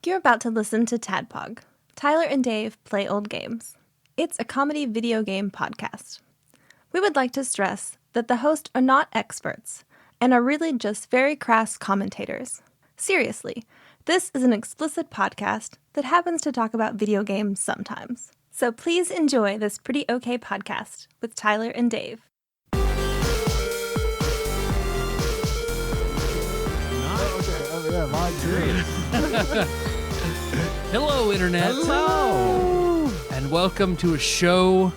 You're about to listen to TADPOG. Tyler and Dave play old games. It's a comedy video game podcast. We would like to stress that the hosts are not experts and are really just very crass commentators. Seriously, this is an explicit podcast that happens to talk about video games sometimes. So please enjoy this pretty okay podcast with Tyler and Dave. Hello, Internet. Hello. And welcome to a show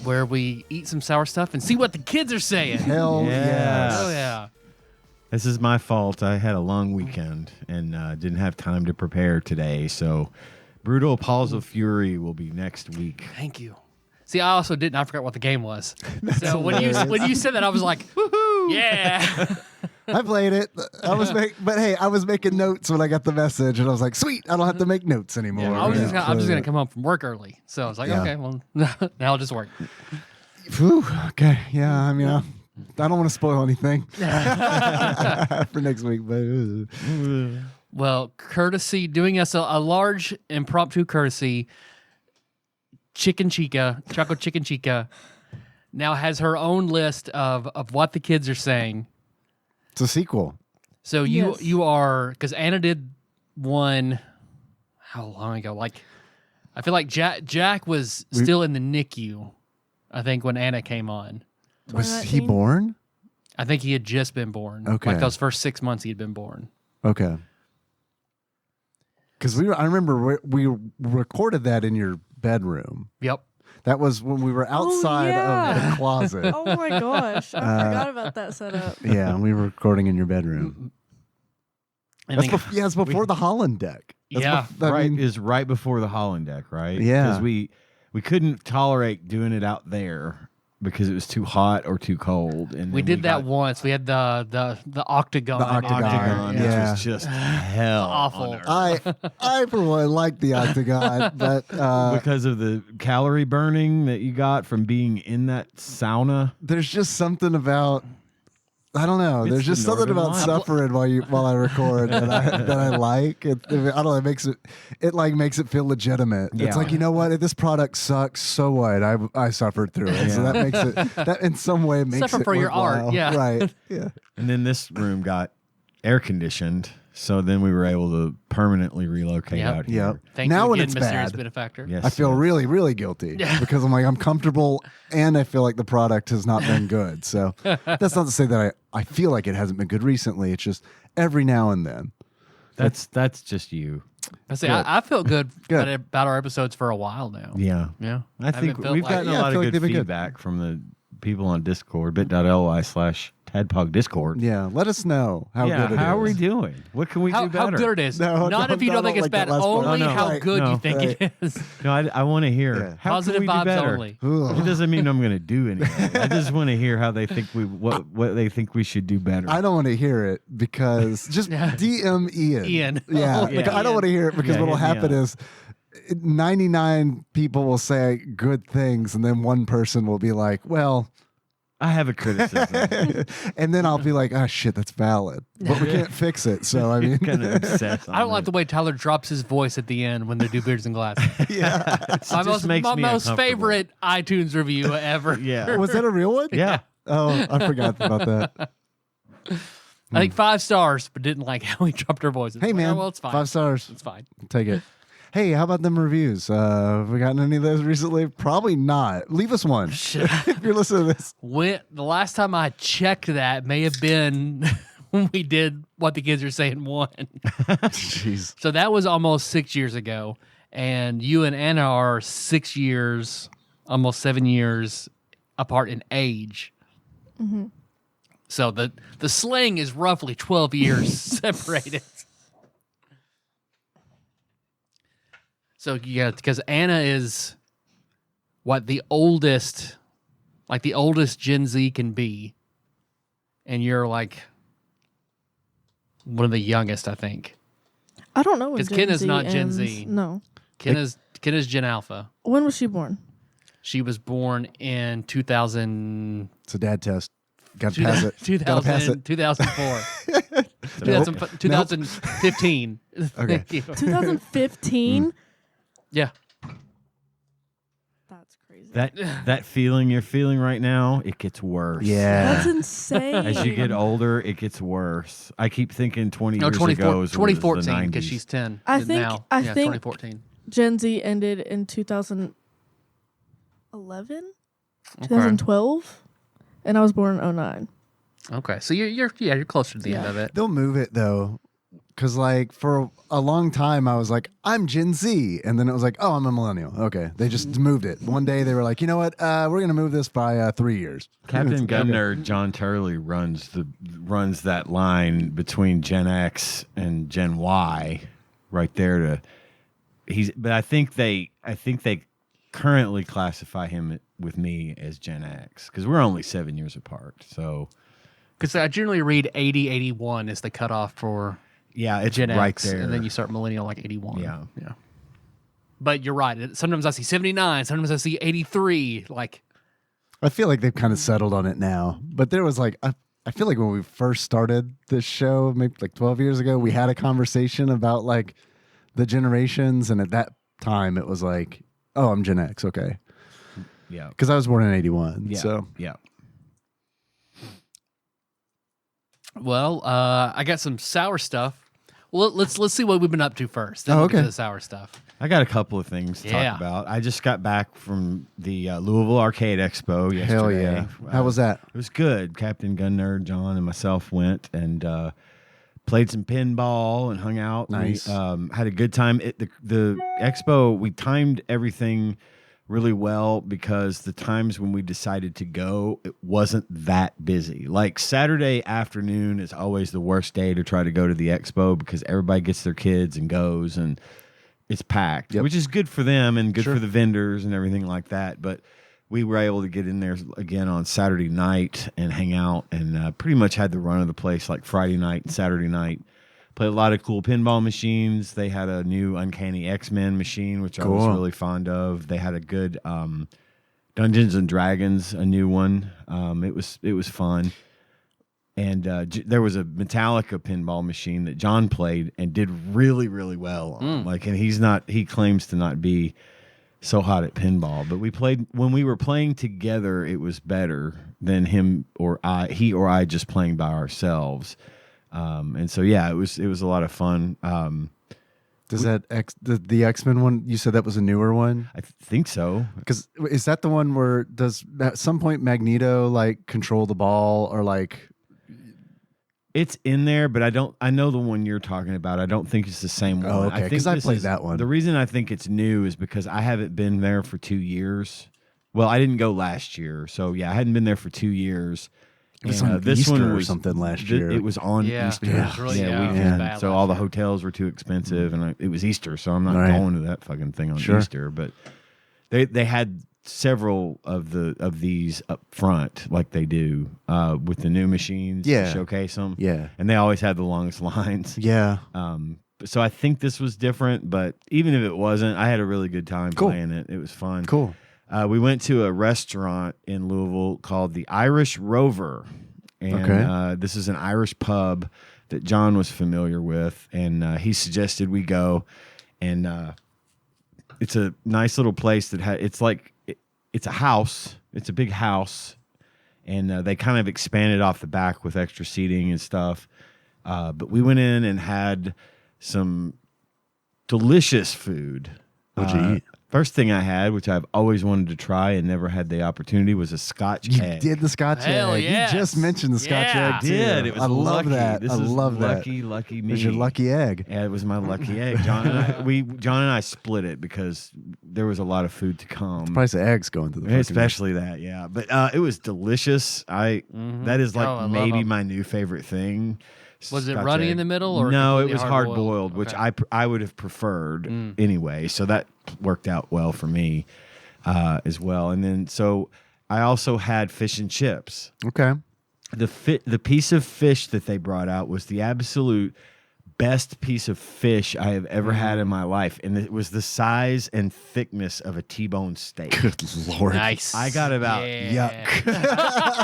where we eat some sour stuff and see what the kids are saying. Hell yes. Oh, yeah. This is my fault. I had a long weekend and didn't have time to prepare today. So, Brutal Paws of Fury will be next week. Thank you. See, I also didn't. I forgot what the game was. So when you said that, I was like, woohoo! Yeah. I played it. I was making notes when I got the message, and I was like, "Sweet, I don't have to make notes anymore." Yeah, I'm just gonna come home from work early. So I was like, okay, well, now I'll just work. Whew, okay, yeah. I mean, I don't want to spoil anything for next week, but Well, courtesy, doing us a large impromptu courtesy, Choco Chicken Chica, now has her own list of what the kids are saying. it's a sequel. So you are, because Anna did one, how long ago? Like, I feel like Jack was still in the NICU, I think, when Anna came on. Was he born? I think he had just been born. Okay. Like those first 6 months he had been born. Okay. Because I remember we recorded that in your bedroom. Yep. That was when we were outside of the closet. Oh my gosh. I forgot about that setup. Yeah, and we were recording in your bedroom. And It's before the Holland deck. Is right before the Holland deck, right? Yeah. Because we couldn't tolerate doing it out there because it was too hot or too cold. And we did that once. We had the octagon. The octagon, which yeah. was just hell. Awful. on earth. I for one like the octagon, but Because of the calorie burning that you got from being in that sauna. there's just something about I don't know. It's There's just the something Northern about Lights. suffering while I record that I like. I don't know. It makes it feel legitimate. Yeah. It's like, you know what? If this product sucks, so what? I suffered through it, so that makes it that in some way makes Suffer it for your art, worthwhile. yeah. Right. Yeah. And then this room got air conditioned. So then we were able to permanently relocate Yep. out here. Yep. Thank Now you when again, it's mysterious bad, benefactor. Yes, I feel yes. really, really guilty because I'm like, I'm comfortable and I feel like the product has not been good. So that's not to say that I feel like it hasn't been good recently. It's just every now and then. That's just you. I feel good, Good. about our episodes for a while now. Yeah. Yeah. I think haven't felt we've like- gotten Yeah, a I lot feel of like good they've been good. feedback from the people on Discord, bit.ly/TADPOG Discord. Yeah. Let us know how good it is. how are we doing? What can we How do better? good it is. No, Not if you don't think it's like bad, that last part. only Oh, no. how Right. good No. you think it is. No, I want to hear. Yeah. How Positive can we vibes do better? only. Ugh. It doesn't mean I'm going to do anything. I just want to hear how they think what they think we should do better. I don't want to hear it because just DM Ian. Ian. Yeah. Oh, like, yeah. I don't want to hear it because Yeah, what'll hit me happen up. is 99 people will say good things and then one person will be like, well, I have a criticism. and then I'll be like, oh shit, that's valid. But we can't fix it. So I mean Kind of obsessed. I don't like the way Tyler drops his voice at the end when they do Beards and Glasses. yeah. my just makes me most uncomfortable. favorite iTunes review ever. Yeah. Was that a real one? Yeah. Oh, I forgot about that. I think 5 stars, but didn't like how he dropped her voices. Hey man, well, it's fine. 5 stars. It's fine. Take it. Hey, how about them reviews? Have we gotten any of those recently? Probably not. Leave us one if you're listening to this. The last time I checked that may have been when we did What the Kids Are Saying 1. Jeez. So that was almost 6 years ago. And you and Anna are 6 years, almost 7 years apart in age. Mm-hmm. So the sling is roughly 12 years separated. So yeah, because Anna is the oldest Gen Z can be, and you're like one of the youngest, I think. I don't know when 'Cause Gen Ken is Z not Gen ends. Z. No. Ken is Gen Alpha. When was she born? She was born in 2000. It's a dad test. Got to pass it. Gotta pass 2000 it. 2004. 2015. Okay. Thank you. 2015. Yeah. That's crazy. That feeling you're feeling right now, it gets worse. Yeah. That's insane. As you get older, it gets worse. I keep thinking 20 No, years ago was 2014 the because 90s. she's 10. I think- now. I yeah, think- 2014. Gen Z ended in 2011, Okay. 2012, and I was born in 09. Okay, so you're closer to the end of it. They'll move it though, because like for a long time I was like, I'm Gen Z, and then it was like, oh, I'm a millennial. Okay, they just moved it. One day they were like, you know what, we're gonna move this by 3 years. Captain Gunner John Turley runs that line between Gen X and Gen Y, right there. But I think they currently classify him with me as Gen X because we're only 7 years apart. So Because I generally read 80, 81 is the cutoff for yeah, it's Gen right X, there. and then you start millennial like 81. Yeah. yeah. But you're right. Sometimes I see 79. Sometimes I see 83. Like, I feel like they've kind of settled on it now, but there was like I feel like when we first started this show, maybe like 12 years ago, we had a conversation about like the generations, and at that time it was like, oh, I'm Gen X, okay, yeah, because I was born in '81. yeah, So yeah. well, I got some sour stuff. Well, let's see what we've been up to first. Then Oh, we'll get to okay. the sour stuff. I got a couple of things to Yeah. talk about. I just got back from the Louisville Arcade Expo yesterday. hell yeah, how was that? It was good. Captain Gun Nerd John and myself went and played some pinball and hung out. Nice. We, had a good time. The expo, we timed everything really well because the times when we decided to go, it wasn't that busy. Like Saturday afternoon is always the worst day to try to go to the expo because everybody gets their kids and goes, and it's packed, Yep. which is good for them and good Sure. for the vendors and everything like that. But we were able to get in there again on Saturday night and hang out, and pretty much had the run of the place like Friday night and Saturday night. Played a lot of cool pinball machines. They had a new Uncanny X-Men machine, which I was Cool. really fond of. They had a good Dungeons and Dragons, a new one. It was fun. And there was a Metallica pinball machine that John played and did really, really well on. Like, and he claims to not be so hot at pinball, but when we were playing together, it was better than he or I just playing by ourselves. And so, yeah, it was a lot of fun. Does that the X-Men one? You said that was a newer one. I think so. Because is that the one where does at some point Magneto like control the ball or like? It's in there, but I know the one you're talking about. I don't think it's the same one. Oh, okay, 'cause I played that one. The reason I think it's new is because I haven't been there for 2 years. Well, I didn't go last year, so yeah, I hadn't been there for 2 years. It was And, on Easter or something last year. It was on Yeah. Easter. Yeah, it was really- yeah, it was weekend. bad So last all the year. hotels were too expensive, and it was Easter, so I'm not Right. going to that fucking thing on Sure. Easter. But they had several of these up front, like they do with the new machines. Yeah. To showcase them. Yeah. And they always had the longest lines. Yeah. So I think this was different, but even if it wasn't, I had a really good time Cool. playing it. It was fun. Cool. We went to a restaurant in Louisville called the Irish Rover. And Okay. this is an Irish pub that John was familiar with. And he suggested we go. And it's a nice little place that it's a house. It's a big house. And they kind of expanded off the back with extra seating and stuff. But we went in and had some delicious food. What'd you eat? First thing I had, which I've always wanted to try and never had the opportunity, was a Scotch You egg. did the Scotch Hell egg. yes. You just mentioned the Scotch Yeah. egg. Too. Did. It was I love lucky. that. This I is love that. lucky me. It was your lucky egg. Yeah, it was my lucky egg. John and I split it because there was a lot of food to come. Price of eggs going to the fucking Especially that, yeah. But it was delicious. That is like Oh, I love maybe them. my new favorite thing. Was it Scotch runny egg. in the middle, or no? It completely was hard hard-boiled? boiled, which Okay. I would have preferred anyway. So that worked out well for me as well. And then so I also had fish and chips. Okay. The piece of fish that they brought out was the absolute best piece of fish I have ever had in my life, and it was the size and thickness of a T-bone steak. Good Lord. Nice. I got about Yuck.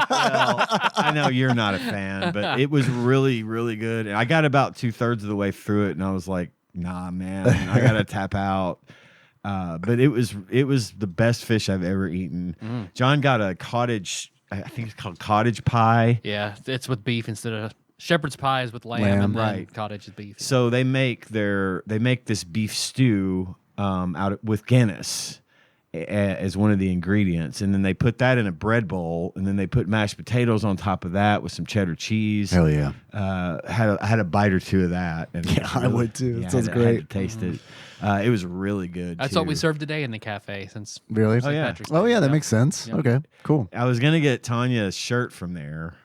well, I know you're not a fan, but it was really, really good. And I got about 2/3 of the way through it, and I was like, "Nah, man, I gotta tap out." But it was the best fish I've ever eaten. John got a cottage, I think it's called cottage pie. Yeah, it's with beef instead of shepherd's pie is with lamb, Lamb, and then right. cottage is beef. So they make this beef stew with Guinness as one of the ingredients, and then they put that in a bread bowl, and then they put mashed potatoes on top of that with some cheddar cheese. Hell yeah. I had a bite or two of that. And Yeah, I would too. It sounds I had great. to taste it. It was really good. That's too. what we served today in the cafe since Really? St. yeah. Patrick's Oh, Day. yeah, that makes sense. Yeah. Okay, cool. I was gonna get Tanya a shirt from there,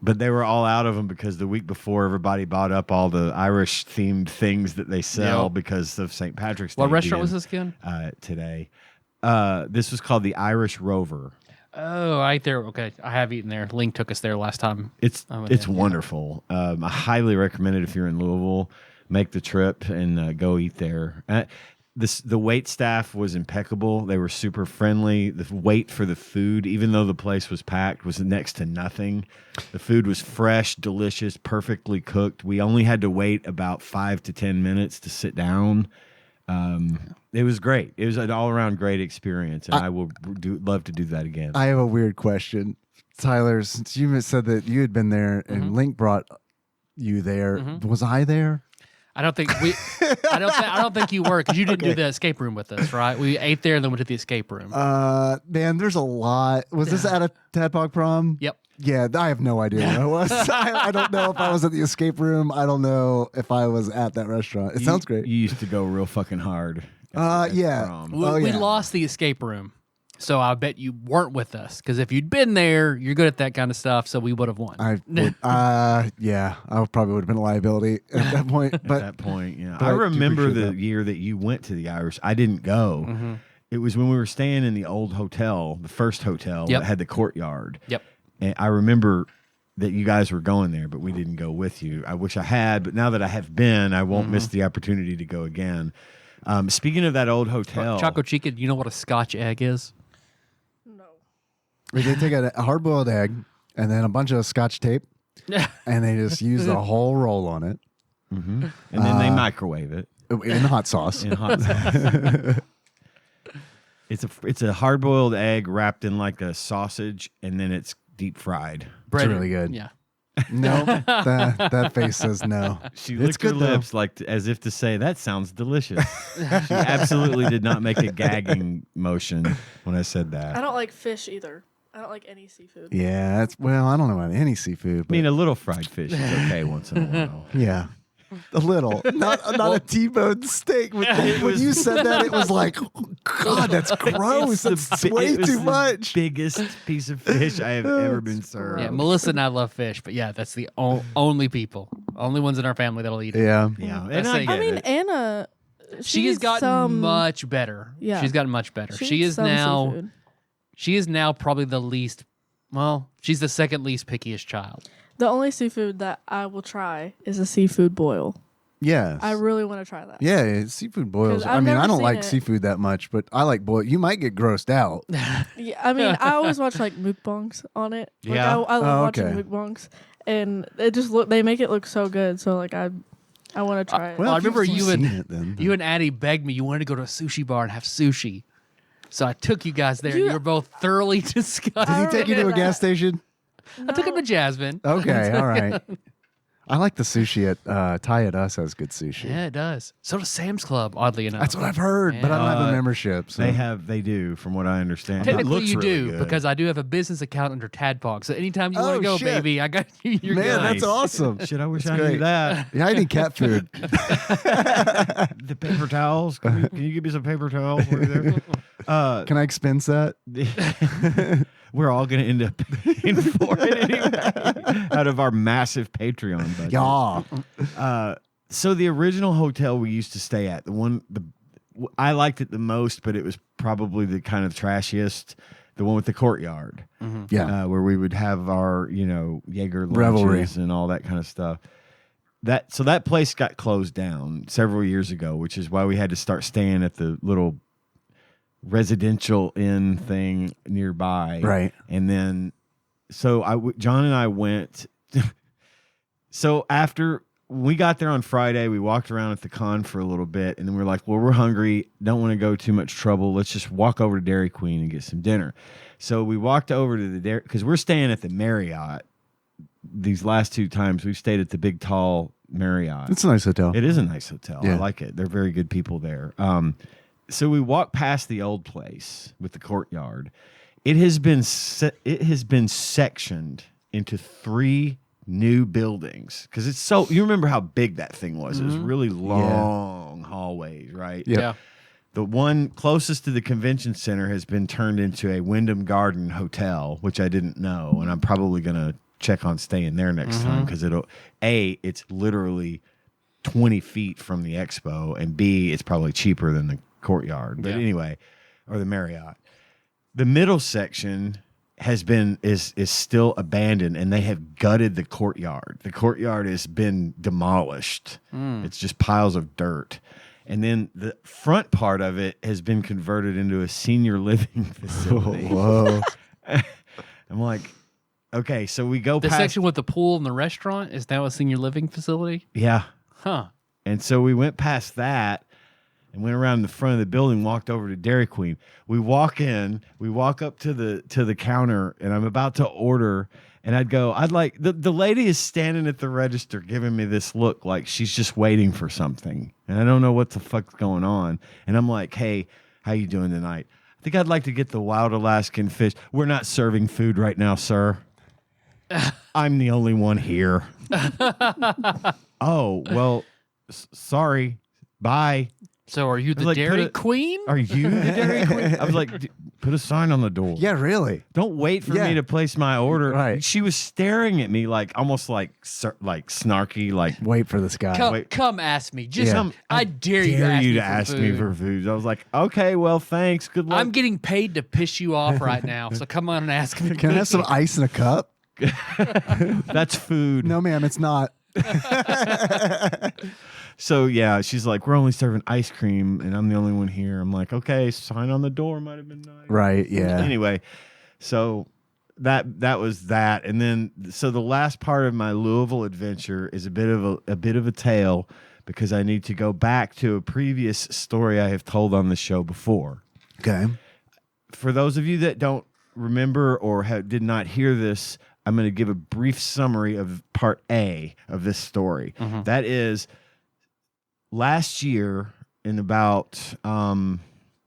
but they were all out of them because the week before everybody bought up all the Irish themed things that they sell Yeah. because of St. Patrick's Day. What restaurant was being, this again? Today? This was called the Irish Rover. Oh, right there. Okay, I have eaten there. Link took us there last time. It's Oh, it's yeah. wonderful. I highly recommend it if you're in Louisville. Make the trip and go eat there. The wait staff was impeccable. They were super friendly. The wait for the food, even though the place was packed, was next to nothing. The food was fresh, delicious, perfectly cooked. We only had to wait about 5 to 10 minutes to sit down. It was great. It was an all-around great experience, and I will love to do that again. I have a weird question. Tyler, since you said that you had been there and Link brought you there, was I there? I don't think we. I don't think you were because you didn't do the escape room with us, right? We ate there and then went to the escape room. Man, there's a lot. Was this at a Tadpog prom? Yep. Yeah, I have no idea where I was. I don't know if I was at the escape room. I don't know if I was at that restaurant. It sounds great. You used to go real fucking hard. Yeah. prom. We yeah. lost the escape room, so I bet you weren't with us because if you'd been there, you're good at that kind of stuff, so we would have won. I would, yeah, I probably would have been a liability at that point. At But that point, yeah. but I I do remember appreciate the that. year that you went to the Irish. I didn't go. It was when we were staying in the old hotel, the first hotel Yep. that had the courtyard. Yep. And I remember that you guys were going there, but we didn't go with you. I wish I had, but now that I have been, I won't miss the opportunity to go again. Speaking of that old hotel, Choco Chica, do you know what a Scotch egg is? No. they take a hard-boiled egg and then a bunch of Scotch tape, and they just use the whole roll on it and then they microwave it in hot sauce. in hot sauce. It's a hard boiled egg wrapped in like a sausage, and then it's deep fried. It's really good. Yeah. No, that face says no. She It's licked her good, though. lips like as if to say, "That sounds delicious." She absolutely did not make a gagging motion when I said that. I don't like fish either. I don't like any seafood. Yeah, that's I don't know about any seafood. I But mean, a little fried fish is okay once in a while. yeah, a little, not a T-bone steak. When you said that, it was like, oh, God, that's gross. That's way It was too the much. Biggest piece of fish I have ever been served. Yeah, Melissa and I love fish, but yeah, that's the only ones in our family that'll eat it. Yeah, Yeah, and That's I the- get I mean, it. Anna, She has eats gotten some, much better. Yeah. She's gotten much better. she She eats is some now seafood. she is now probably the least she's the second least pickiest child. The only seafood that I will try is a seafood boil. yes. I really want to try that. Yeah, seafood boils. 'Cause I I've mean, I never don't seen like it. seafood that much, but I like boil. You might get grossed out. Yeah, I mean, I always watch like mukbangs on it. Like, Yeah. I love Oh, watching okay. mukbangs, and it just they make it look so good. So like I want to try it. Well, I if you've remember you seen and- it, then. You and Addie begged me you wanted to go to a sushi bar and have sushi. So I took you guys there and You- you were both thoroughly disgusted. Did he take you to a remember gas that. station? I took him to Jasmine. Okay, all right. I like the sushi at Thai at Us has good sushi. Yeah, it does. So does Sam's Club, oddly enough. That's what I've heard, but I don't have a Uh, membership. So. They do, from what I understand. It Technically, looks you really do good. because I do have a business account under TADPOG. So anytime you want Oh, to go, shit. baby, I got you. You're Man, good. that's awesome. Shit, I wish That's I knew great. that. Yeah, I need cat food. The paper towels. Can you give me some paper towels while you're there? Can I expense that? We're all going to end up paying for it anyway out of our massive Patreon budget. Yeah. So the original hotel we used to stay at, I liked it the most, but it was probably the kind of trashiest. The one with the courtyard, Yeah. where we would have our, Jaeger Revelry. lunches and all that kind of stuff. that place got closed down several years ago, which is why we had to start staying at the little residential inn thing nearby. Right. And then, so John and I went. So after we got there on Friday, we walked around at the con for a little bit, and then we were like, well, we're hungry, don't want to go too much trouble. Let's just walk over to Dairy Queen and get some dinner. So we walked over to the Dairy, because we're staying at the Marriott. These last 2 times we've stayed at the Big Tall Marriott. It's a nice hotel. It is a nice hotel. Yeah. I like it. They're very good people there. So we walked past the old place with the courtyard. It has been sectioned into 3 new buildings because it's so. You remember how big that thing was? It was really long hallways, right? Yep. Yeah. The one closest to the convention center has been turned into a Wyndham Garden hotel, which I didn't know, and I'm probably gonna check on staying there next time because it's literally 20 feet from the expo, and B, it's probably cheaper than the courtyard. But anyway, or the Marriott. The middle section is still abandoned, and they have gutted the courtyard. The courtyard has been demolished. It's just piles of dirt. And then the front part of it has been converted into a senior living facility. Whoa. I'm like, okay, so we go The past section with the pool and the restaurant is now a senior living facility? Yeah. Huh. And so we went past that and went around the front of the building, walked over to Dairy Queen. We walk in, we walk up to the counter, and I'm about to order, and I'd like the lady is standing at the register giving me this look like she's just waiting for something. And I don't know what the fuck's going on. And I'm like, hey, how you doing tonight? I think I'd like to get the wild Alaskan fish. We're not serving food right now, sir. I'm the only one here. Oh, well, sorry. Bye. So are you the like, Dairy Queen? Are you the Dairy Queen? I was like, put a sign on the door. Yeah, really. Don't wait for Yeah. me to place my order. Right. She was staring at me like almost like snarky, like Wait for this guy. Come ask me. Just Yeah. I dare you to ask me me for for food. I was like, okay, well, thanks. Good luck. I'm getting paid to piss you off right now, so come on and ask me. Can I have some ice in a cup? That's food. No, ma'am, it's not. So yeah, she's like, we're only serving ice cream, and I'm the only one here. I'm like, okay, sign on the door might have been nice. Right, yeah. Anyway, so that was that, and then so the last part of my Louisville adventure is a bit of a tale because I need to go back to a previous story I have told on the show before. Okay. For those of you that don't remember or did not hear this, I'm going to give a brief summary of part A of this story. That is, last year in about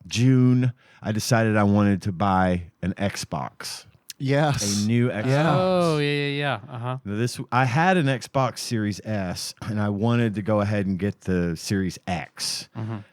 June, I decided I wanted to buy an Xbox, Yes. a new Xbox. Yeah. Oh yeah. Now I had an Xbox Series S, and I wanted to go ahead and get the Series X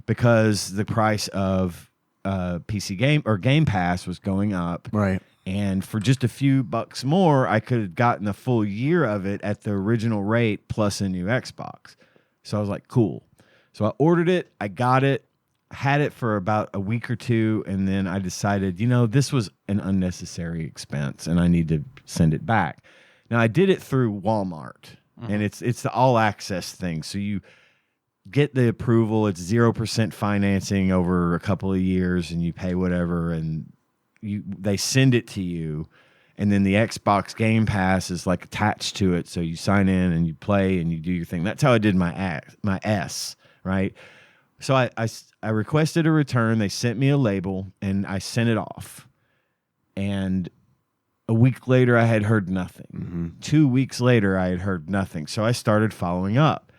because the price of PC game or Game Pass was going up. Right. And for just a few bucks more, I could have gotten a full year of it at the original rate plus a new Xbox. So I was like, cool. So I ordered it. I got it, had it for about a week or two. And then I decided, this was an unnecessary expense and I need to send it back. Now I did it through Walmart and it's the all access thing. So you get the approval. It's 0% financing over a couple of years and you pay whatever and they send it to you, and then the Xbox Game Pass is like attached to it. So you sign in and you play and you do your thing. That's how I did my S, right? So I requested a return. They sent me a label and I sent it off. And a week later, I had heard nothing. 2 weeks later, I had heard nothing. So I started following up.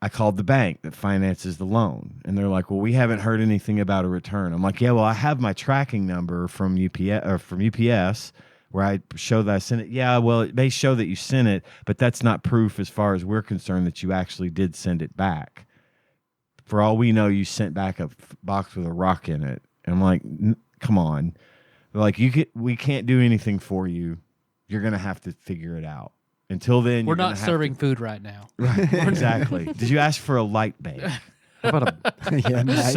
I called the bank that finances the loan, and they're like, well, we haven't heard anything about a return. I'm like, yeah, well, I have my tracking number from UPS where I show that I sent it. Yeah, well, it may show that you sent it, but that's not proof as far as we're concerned that you actually did send it back. For all we know, you sent back a box with a rock in it. And I'm like, come on. They're like, we can't do anything for you. You're going to have to figure it out. Until then, We're not serving food right now. Right, exactly. Did you ask for a light bake? How about yeah, nice.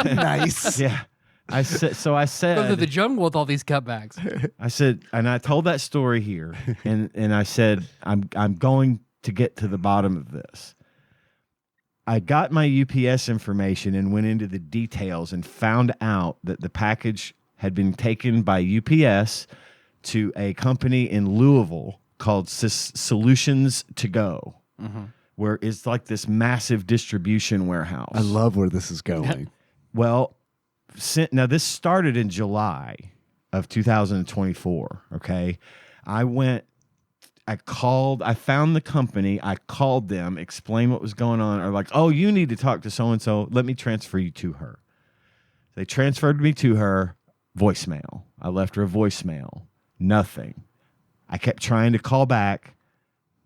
Nice. Yeah. I said. Go to the jungle with all these cutbacks. I said, and I told that story here, and I said, I'm going to get to the bottom of this. I got my UPS information and went into the details and found out that the package had been taken by UPS to a company in Louisville called Solutions to Go, where it's like this massive distribution warehouse. I love where this is going. Well, now this started in July of 2024. Okay. I found the company. I called them, explained what was going on. Or like, oh, you need to talk to so-and-so. Let me transfer you to her. They transferred me to her. Voicemail. I left her a voicemail. Nothing. I kept trying to call back,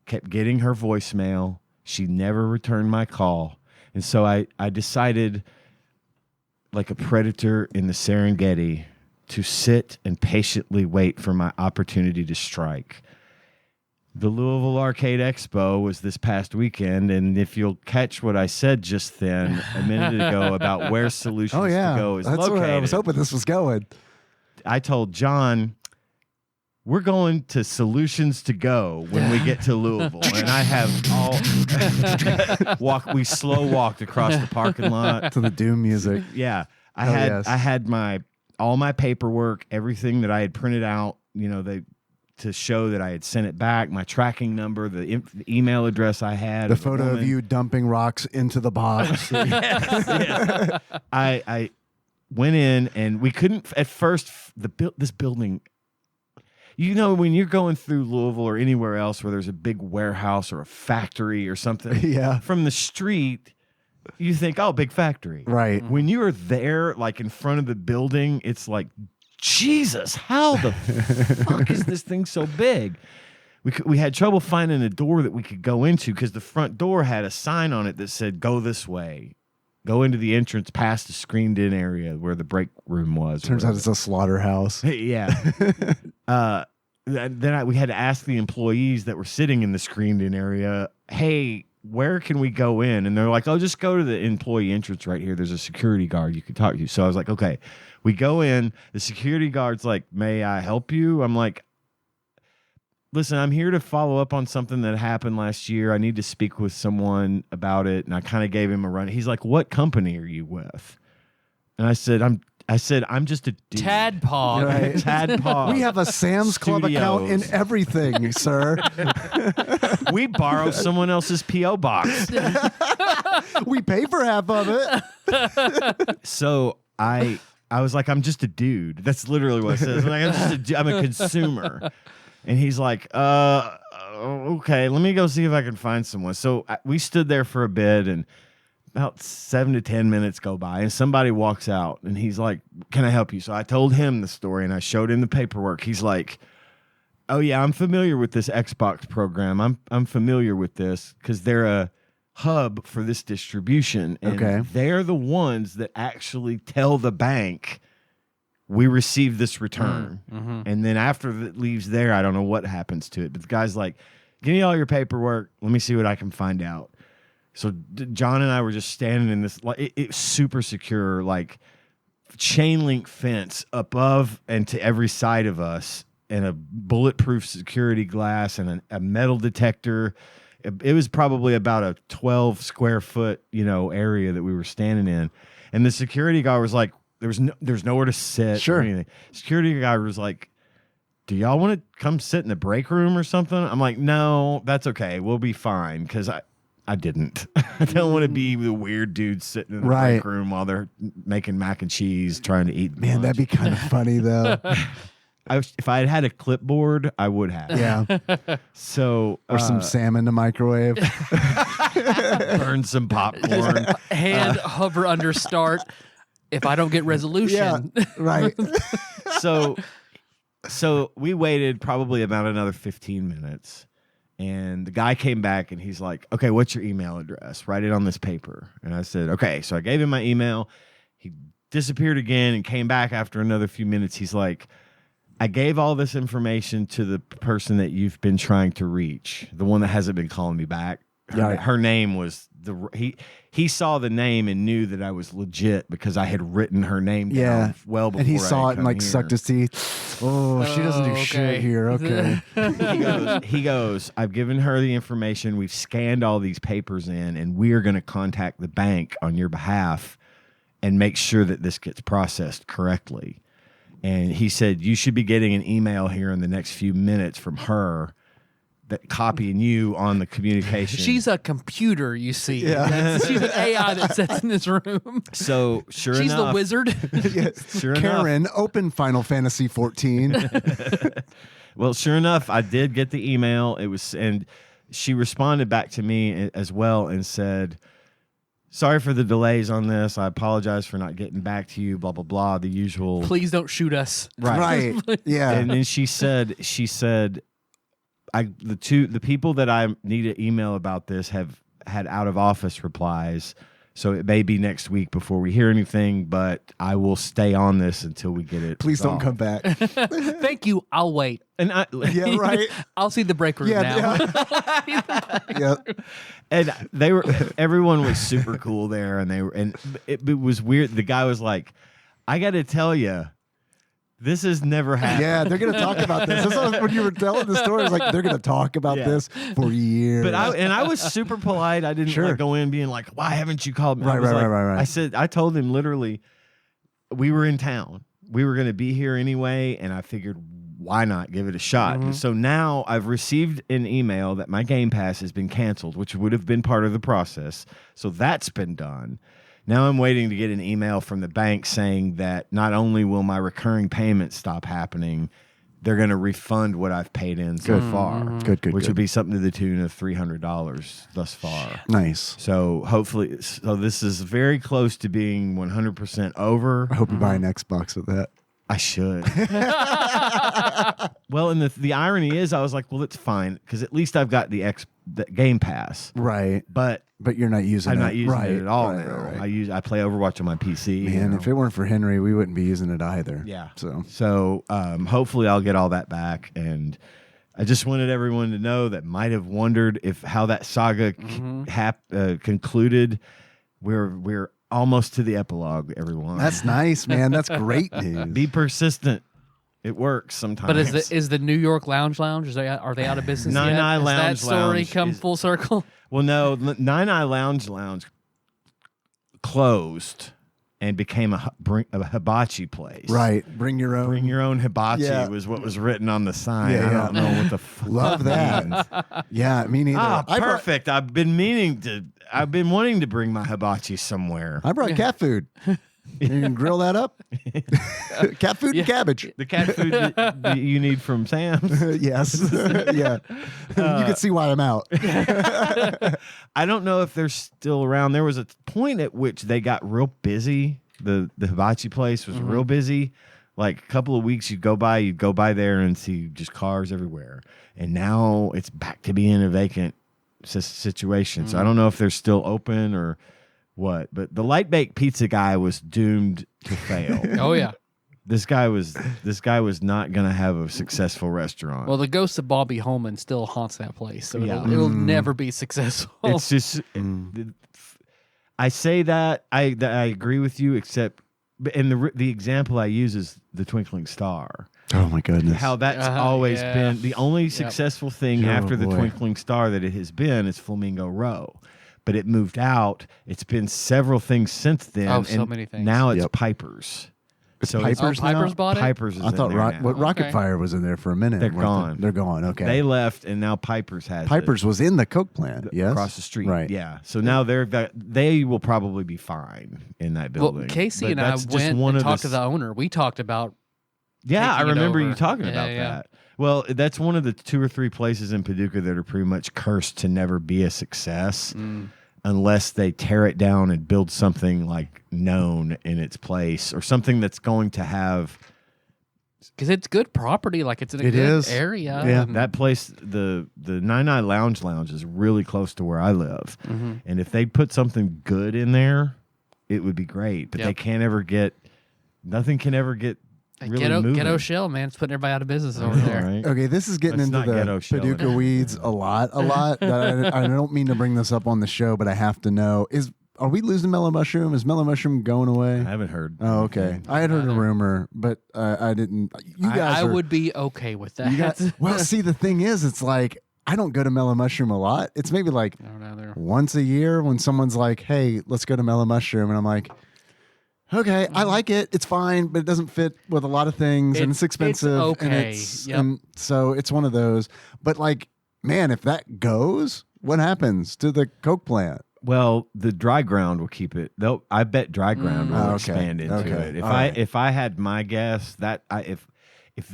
kept getting her voicemail. She never returned my call. And so I decided, like a predator in the Serengeti, to sit and patiently wait for my opportunity to strike. The Louisville Arcade Expo was this past weekend, and if you'll catch what I said just then a minute ago about where Solutions to Go is that's located. where I was hoping this was going. I told John, we're going to Solutions to Go when we get to Louisville. And I have we slow walked across the parking lot. To the Doom music. Yeah. I Yes. had all my paperwork, everything that I had printed out, to show that I had sent it back, my tracking number, the email address I had. The photo of you dumping rocks into the box. Yes. I went in, and we couldn't at first. This building, when you're going through Louisville or anywhere else where there's a big warehouse or a factory or something, Yeah. from the street, you think, oh, big factory. Right. When you're there, like in front of the building, it's like, Jesus, how the fuck is this thing so big? We had trouble finding a door that we could go into because the front door had a sign on it that said, go this way. Go into the entrance past the screened-in area where the break room was. Turns out it's a slaughterhouse. Yeah. Then we had to ask the employees that were sitting in the screened-in area, hey, where can we go in? And they're like, oh, just go to the employee entrance right here. There's a security guard you can talk to. So I was like, okay. We go in. The security guard's like, may I help you? I'm like, listen, I'm here to follow up on something that happened last year. I need to speak with someone about it. And I kind of gave him a run. He's like, what company are you with? And I said, I'm just a dude. TADPOG. Right. TADPOG. We have a Sam's Club account in Studios. everything, sir. We borrow someone else's P.O. box. We pay for half of it. So I was like, I'm just a dude. That's literally what it says. Like, I'm a consumer. And he's like, okay, let me go see if I can find someone. So we stood there for a bit, and about 7 to 10 minutes go by, and somebody walks out, and he's like, can I help you? So I told him the story, and I showed him the paperwork. He's like, oh yeah, I'm familiar with this Xbox program. I'm familiar with this because they're a hub for this distribution, and they're the ones that actually tell the bank we received this return. And then after it leaves there, I don't know what happens to it, but the guy's like, give me all your paperwork, let me see what I can find out. So John and I were just standing in this, like, it's super secure, like chain link fence above and to every side of us, and a bulletproof security glass and a metal detector. It was probably about a 12 square foot, area that we were standing in. And the security guy was like, there's nowhere to sit. Sure. Or anything. Security guy was like, do y'all want to come sit in the break room or something? I'm like, no, that's okay. We'll be fine. Cause I didn't. I don't want to be the weird dude sitting in the break room while they're making mac and cheese, trying to eat. Man, that'd be kind of funny though. If I had had a clipboard, I would have. Yeah. So Or some salmon to microwave. burn some popcorn. Hand hover under start. If I don't get resolution. Yeah, right. So we waited probably about another 15 minutes. And the guy came back and he's like, okay, what's your email address? Write it on this paper. And I said, okay. So I gave him my email. He disappeared again and came back after another few minutes. He's like, I gave all this information to the person that you've been trying to reach, the one that hasn't been calling me back. Her name was he saw the name and knew that I was legit because I had written her name down well before. And he I saw had it and come like here. sucked his teeth. Oh, she doesn't do okay. shit here. Okay. He goes, I've given her the information. We've scanned all these papers in, and we are going to contact the bank on your behalf and make sure that this gets processed correctly. And he said, you should be getting an email here in the next few minutes from her that copying you on the communication. She's a computer, you see. Yeah. She's an AI that sits in this room. So sure She's enough, the wizard. Sure Karen, open Final Fantasy 14. Well, sure enough, I did get the email. And she responded back to me as well and said, sorry for the delays on this. I apologize for not getting back to you, blah, blah, blah, the usual. Please don't shoot us. Right. Yeah. And then she said, the people that I need to email about this have had out of office replies. So it may be next week before we hear anything, but I will stay on this until we get it. Please don't resolved. come back. Thank you. I'll wait. And Yeah, right. I'll see the break room Yeah, now. Yeah. and everyone was super cool there, and it was weird. The guy was like, I got to tell you, this has never happened. Yeah, they're going to talk about this. This is when you were telling the story. It's like they're going to talk about this for years. But I was super polite. I didn't like go in being like, why haven't you called me? Right, I was right. I told him literally, we were in town. We were going to be here anyway, and I figured, why not give it a shot? Mm-hmm. So now I've received an email that my Game Pass has been canceled, which would have been part of the process. So that's been done. Now I'm waiting to get an email from the bank saying that not only will my recurring payments stop happening, they're going to refund what I've paid in so far. Good, Which good. would be something to the tune of $300 thus far. Nice. So hopefully, this is very close to being 100% over. I hope you buy an Xbox with that. I should. Well, and the irony is, I was like, well, it's fine because at least I've got the Game Pass, Right. but But you're not using it. I'm not using right. it at all Right, now. right. I play Overwatch on my PC. Man, if it weren't for Henry, we wouldn't be using it either. Yeah. So Hopefully I'll get all that back. And I just wanted everyone to know that might have wondered how that saga concluded. We're almost to the epilogue, everyone. that's nice, man. That's great news. Be persistent. It works sometimes. But is the New York Lounge? Are they out of business Nine yet? Eye Has Lounge that story Lounge come is- full circle? Well, no, Nine Eye Lounge closed and became a hibachi place. Right. Bring your own. Bring your own hibachi Yeah. was what was written on the sign. Yeah, I yeah. don't know what the fuck Love that. Yeah, me neither. Ah, I brought- perfect. I've been wanting to bring my hibachi somewhere. I brought cat food. You can grill that up. Cat food and cabbage. The cat food that you need from Sam's. Yes. Yeah. You can see why I'm out. I don't know if they're still around. There was a point at which they got real busy. The hibachi place was real busy. Like a couple of weeks you'd go by there and see just cars everywhere. And now it's back to being a vacant situation. So I don't know if they're still open or what. But the light baked pizza guy was doomed to fail. Oh yeah. This guy was not going to have a successful restaurant. Well, the ghost of Bobby Holman still haunts that place, so Yeah. it'll never be successful. It's just, I say that I agree with you, except, and the example I use is the Twinkling Star. Oh my goodness. How that's always yeah. been the only successful thing Oh, after the boy. Twinkling Star that it has been is Flamingo Row. But it moved out. It's been several things since then. Oh, so and many things. Now it's Yep. Piper's. It's So Piper's Oh, Piper's now? bought it? Piper's is I thought in there now. Rocket Okay. Fire was in there for a minute. They're weren't gone. They're gone. Okay. They left, and now Piper's has Piper's was in the Coke plant. it Yes. across the street. Right. Yeah. So now they will probably be fine in that building. Well, Casey But and I that's just went one and of talked to s- the owner. We talked about Yeah, I taking it remember you over. talking Yeah, about yeah. that. Well, that's one of the 2 or 3 places in Paducah that are pretty much cursed to never be a success unless they tear it down and build something like known in its place or something that's going to have because it's good property, like it's in a It good is. area. Yeah. and- that place. The Nine Eye Lounge is really close to where I live, and if they put something good in there, it would be great. But Yep. they can't ever get. Nothing can ever get really ghetto moving. shell, man. It's putting everybody out of business I over know, there. right? Okay, this is getting That's into not the ghetto shell. Paducah weeds a lot. That I don't mean to bring this up on the show, but I have to know: are we losing Mellow Mushroom? Is Mellow Mushroom going away? I haven't heard. Oh, okay. anything. I had heard a Neither. rumor, but I didn't. You guys, I are- would be okay with that. You guys, well, see, the thing is, it's like I don't go to Mellow Mushroom a lot. It's maybe like I don't know there. once a year when someone's like, "Hey, let's go to Mellow Mushroom," and I'm like, "Okay, I like it. It's fine, but it doesn't fit with a lot of things, and it's It's expensive. And okay. it's, Yep. and so it's one of those. But like, man, if that goes, what happens to the Coke plant? Well, the dry ground will keep it. I bet dry ground will Oh, okay. expand into Okay. it. All right. If I had my guess, if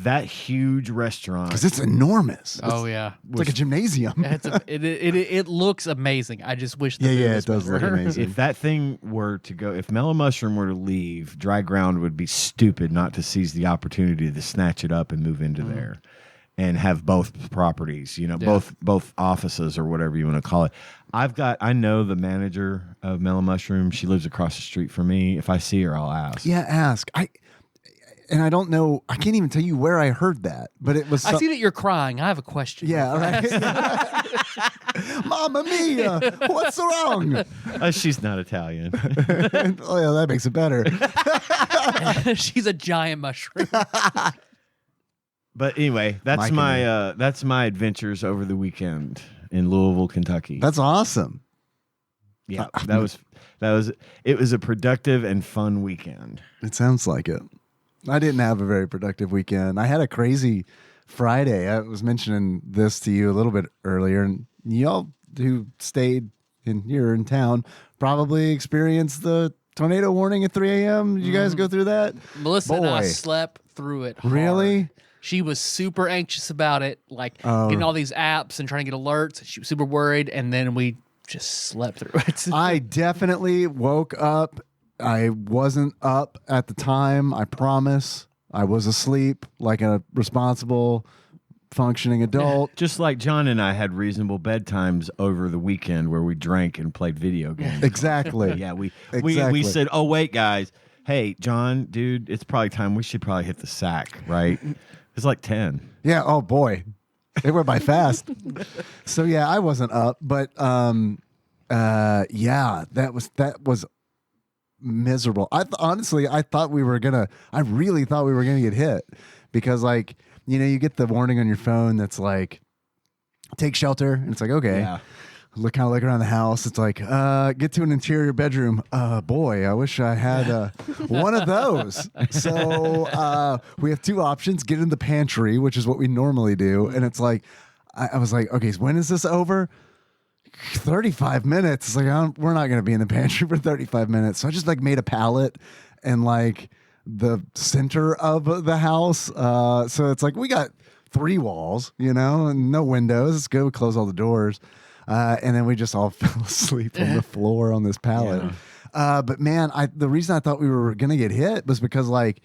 that huge restaurant, Because it's enormous. Oh yeah. It's like a gymnasium. It looks amazing. I just wish. The Yeah, food yeah, was it does look better. amazing. if that thing were to go, if Mellow Mushroom were to leave, dry ground would be stupid not to seize the opportunity to snatch it up and move into there, and have both properties. You know, Yeah. both offices or whatever you want to call it. I know the manager of Mellow Mushroom. She lives across the street from me. If I see her, I'll ask. Yeah, ask. I don't know. I can't even tell you where I heard that, but it was. I see that you're crying. I have a question. Yeah, right. Mamma mia! What's wrong? She's not Italian. Oh yeah, that makes it better. She's a giant mushroom. But anyway, that's my adventures over the weekend in Louisville, Kentucky. That's awesome. Yeah, that was it was a productive and fun weekend. It sounds like it. I didn't have a very productive weekend. I had a crazy Friday. I was mentioning this to you a little bit earlier, and y'all who stayed here in town probably experienced the tornado warning at 3 a.m. Did you guys go through that? Melissa and I Boy. slept through it. Hard. Really? She was super anxious about it, like Oh. getting all these apps and trying to get alerts. She was super worried, and then we just slept through it. I definitely woke up. I wasn't up at the time. I promise. I was asleep like a responsible, functioning adult. Just like John and I had reasonable bedtimes over the weekend where we drank and played video games. Exactly. Yeah, we Exactly. said, "Oh wait, guys, hey John, dude, it's probably time. We should probably hit the sack, right?" It's like 10. Yeah. Oh boy, it went by fast. So yeah, I wasn't up, but yeah, that was miserable. Honestly, I really thought we were gonna get hit because, like, you get the warning on your phone that's like, take shelter, and it's like, okay. Yeah. Look around the house. It's like, get to an interior bedroom. Boy, I wish I had one of those. So we have two options: get in the pantry, which is what we normally do, and it's like, I was like, okay, so when is this over? 35 minutes. It's like, we're not going to be in the pantry for 35 minutes. So I just like made a pallet and like the center of the house. So it's like we got 3 walls, and no windows. It's good. We close all the doors. And then we just all fell asleep on the floor on this pallet. But man, the reason I thought we were going to get hit was because like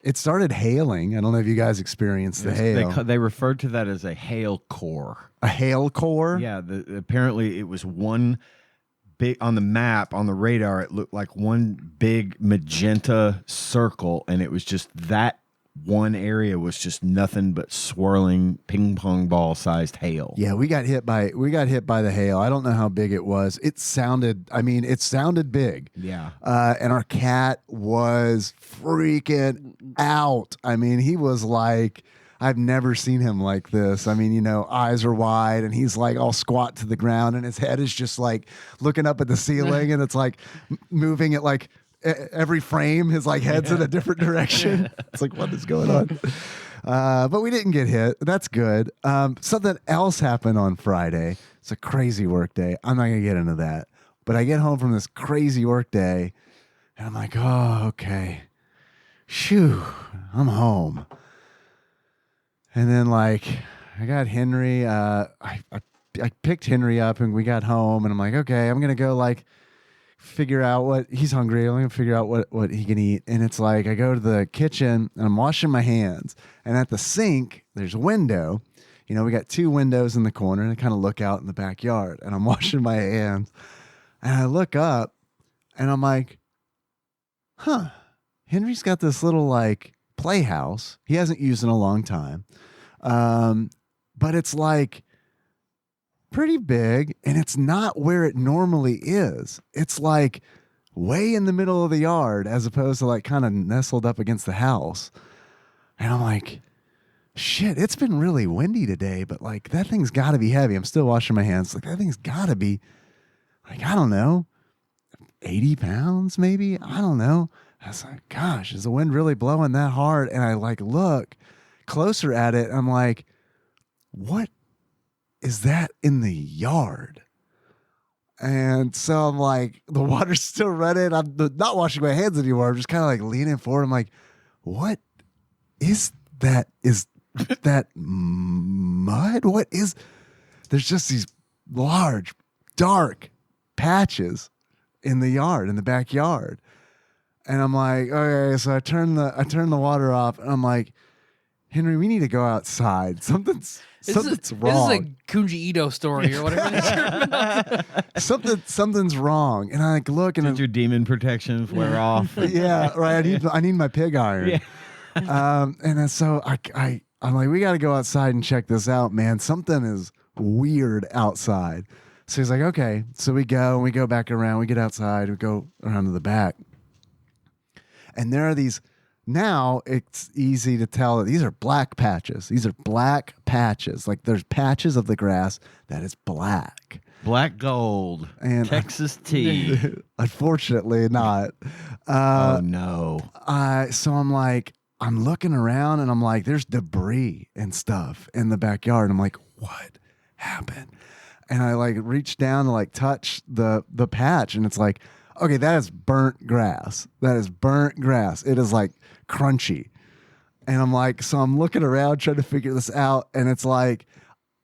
it started hailing. I don't know if you guys experienced the hail. They referred to that as a hail core. A hail core? Yeah, apparently it was one big on the map on the radar. It looked like one big magenta circle, and it was just that one area was just nothing but swirling ping pong ball sized hail. Yeah, we got hit by the hail. I don't know how big it was. It sounded big. Yeah. And our cat was freaking out. I mean, he was like, I've never seen him like this. I mean, eyes are wide and he's like all squat to the ground and his head is just like looking up at the ceiling and it's like moving at like every frame. His like head's in a different direction. It's like, what is going on? But we didn't get hit. That's good. Something else happened on Friday. It's a crazy work day. I'm not going to get into that. But I get home from this crazy work day and I'm like, oh, okay. Shoo, I'm home. And then like I got Henry. I picked Henry up and we got home and I'm like, okay, I'm going to go like figure out what he's hungry. I'm going to figure out what he can eat. And it's like I go to the kitchen and I'm washing my hands. And at the sink, there's a window. We got 2 windows in the corner and I kind of look out in the backyard and I'm washing my hands. And I look up and I'm like, Henry's got this little like playhouse. He hasn't used in a long time. But it's like pretty big, and it's not where it normally is. It's like way in the middle of the yard as opposed to like kind of nestled up against the house. And I'm like, shit, it's been really windy today, but like that thing's got to be heavy. I'm still washing my hands. Like that thing's got to be like, I don't know, 80 pounds maybe? I don't know. I was like, gosh, is the wind really blowing that hard? And I like look closer at it. I'm like, what is that in the yard? And so I'm like, the water's still running. I'm not washing my hands anymore. I'm just kind of like leaning forward. I'm like, what is that? Is that mud? What is, there's just these large, dark patches in the yard, in the backyard. And I'm like, okay, so I turn the water off, and I'm like, Henry, we need to go outside. Something's wrong. This is a Kunji Ito story or whatever. Something's wrong. And I like look, and Did your demon protection flare off? yeah, right. I need my pig iron. Yeah. And then so I'm like, we got to go outside and check this out, man. Something is weird outside. So he's like, okay. So we go back around. We get outside. We go around to the back. And there are these, now it's easy to tell that these are black patches. These are black patches. Like there's patches of the grass that is black. Black gold. And Texas tea. Unfortunately not. Oh, no. So I'm like, I'm looking around and I'm like, there's debris and stuff in the backyard. I'm like, what happened? And I like reach down to like touch the patch, and it's like, okay, that is burnt grass. That is burnt grass. It is like crunchy. And I'm like, so I'm looking around trying to figure this out. And it's like,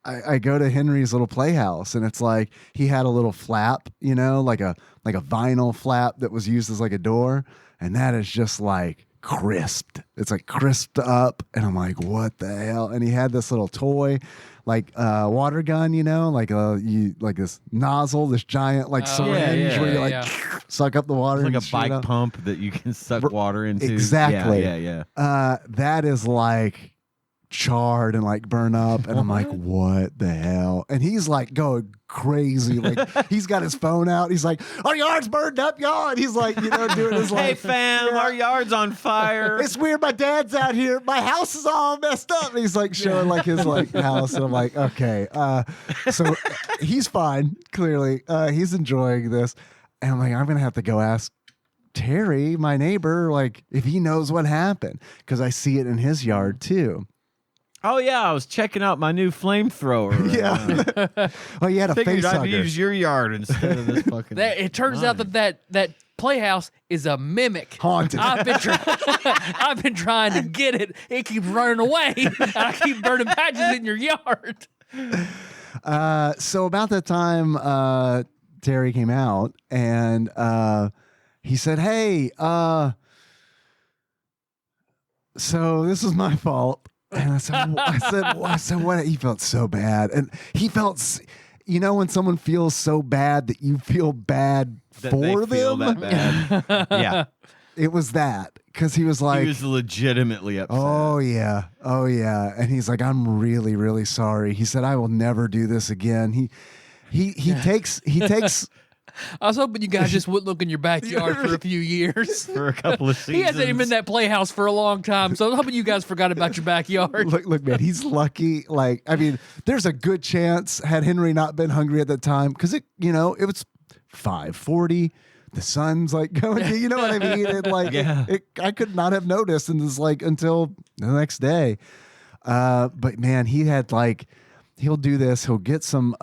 I go to Henry's little playhouse, and it's like he had a little flap, you know, like a vinyl flap that was used as like a door. And that is just like crisped. It's like crisped up. And I'm like, what the hell? And he had this little toy, like water gun, you know, like like this nozzle, this giant like syringe where you like suck up the water. It's like and a bike up. pump that you can suck water into. Exactly. Yeah. That is like charred and like burn up, and I'm like, what the hell? And he's like going crazy, like he's got his phone out, he's like, our yard's burned up, y'all, and he's like, you know, doing his like, hey fam, our yard's on fire. It's weird, my dad's out here, my house is all messed up, and he's like showing like his like house, and I'm like, okay, so he's fine, clearly, he's enjoying this, and I'm like, I'm gonna have to go ask Terry, my neighbor, like if he knows what happened, because I see it in his yard too. Oh yeah, I was checking out my new flamethrower. Yeah. Well, you had a Figured face I'd hugger. use your yard instead of this fucking. It turns out that playhouse is a mimic. Haunted. I've been trying to get it. It keeps running away. I keep burning patches in your yard. So about that time, Terry came out, and he said, hey, so this is my fault. And I said, what? He felt so bad. And he felt, you know, when someone feels so bad that you feel bad That for they them. feel that bad. Yeah. It was that. Because he was like, He was legitimately upset. oh yeah. And he's like, I'm really, really sorry. He said, I will never do this again. He takes I was hoping you guys just wouldn't look in your backyard for a few years. For a couple of seasons. He hasn't even been in that playhouse for a long time, so I'm hoping you guys forgot about your backyard. Look, man, he's lucky. Like, I mean, there's a good chance had Henry not been hungry at that time, because it was 5:40. The sun's like going, you know what I mean? And like, I could not have noticed, and this like until the next day. But man, he had like, he'll do this. He'll get some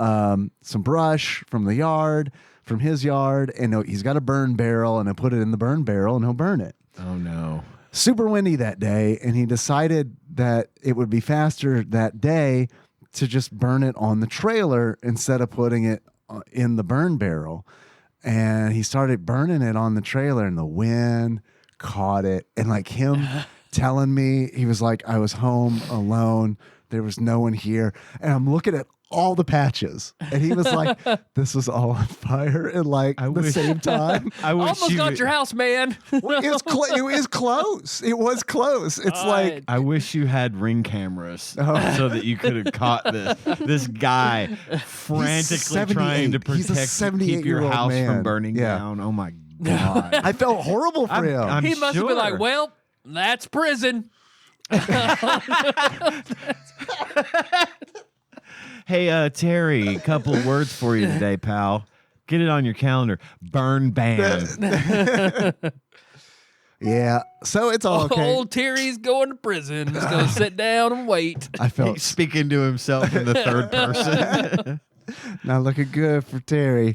brush from the yard. From his yard, and he's got a burn barrel, and he'll put it in the burn barrel, and he'll burn it. Oh no. Super windy that day, and he decided that it would be faster that day to just burn it on the trailer instead of putting it in the burn barrel. And he started burning it on the trailer, and the wind caught it. And like him telling me, he was like, I was home alone. There was no one here. And I'm looking at all the patches, and he was like, "This was all on fire," and like the same time. I wish Almost got your house, man. It was close. It was close. It's like I wish you had ring cameras so that you could have caught this guy frantically trying to He's a protect keep your 78-year-old house man. from burning Yeah. down. Oh my god! I felt horrible for him. I'm He must have been like, sure. well, that's prison. Hey, Terry, a couple words for you today, pal. Get it on your calendar. Burn ban. Yeah. So it's all okay. Old Terry's going to prison. He's going to sit down and wait. I felt He's speaking to himself in the third person. not looking good for Terry.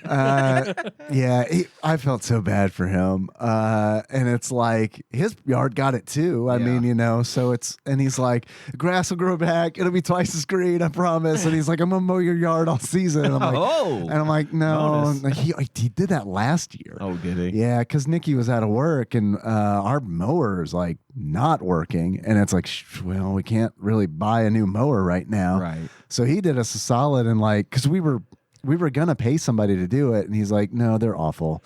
I felt so bad for him. And it's like his yard got it too. I mean, so and he's like, grass will grow back. It'll be twice as green, I promise. And he's like, I'm gonna mow your yard all season. And I'm like, no. bonus. He did that last year. Oh, did he? Yeah, because Nikki was out of work and our mower is like not working. And it's like, well, we can't really buy a new mower right now. Right. So he did us a solid and like, because we were gonna pay somebody to do it, and he's like, no, they're awful.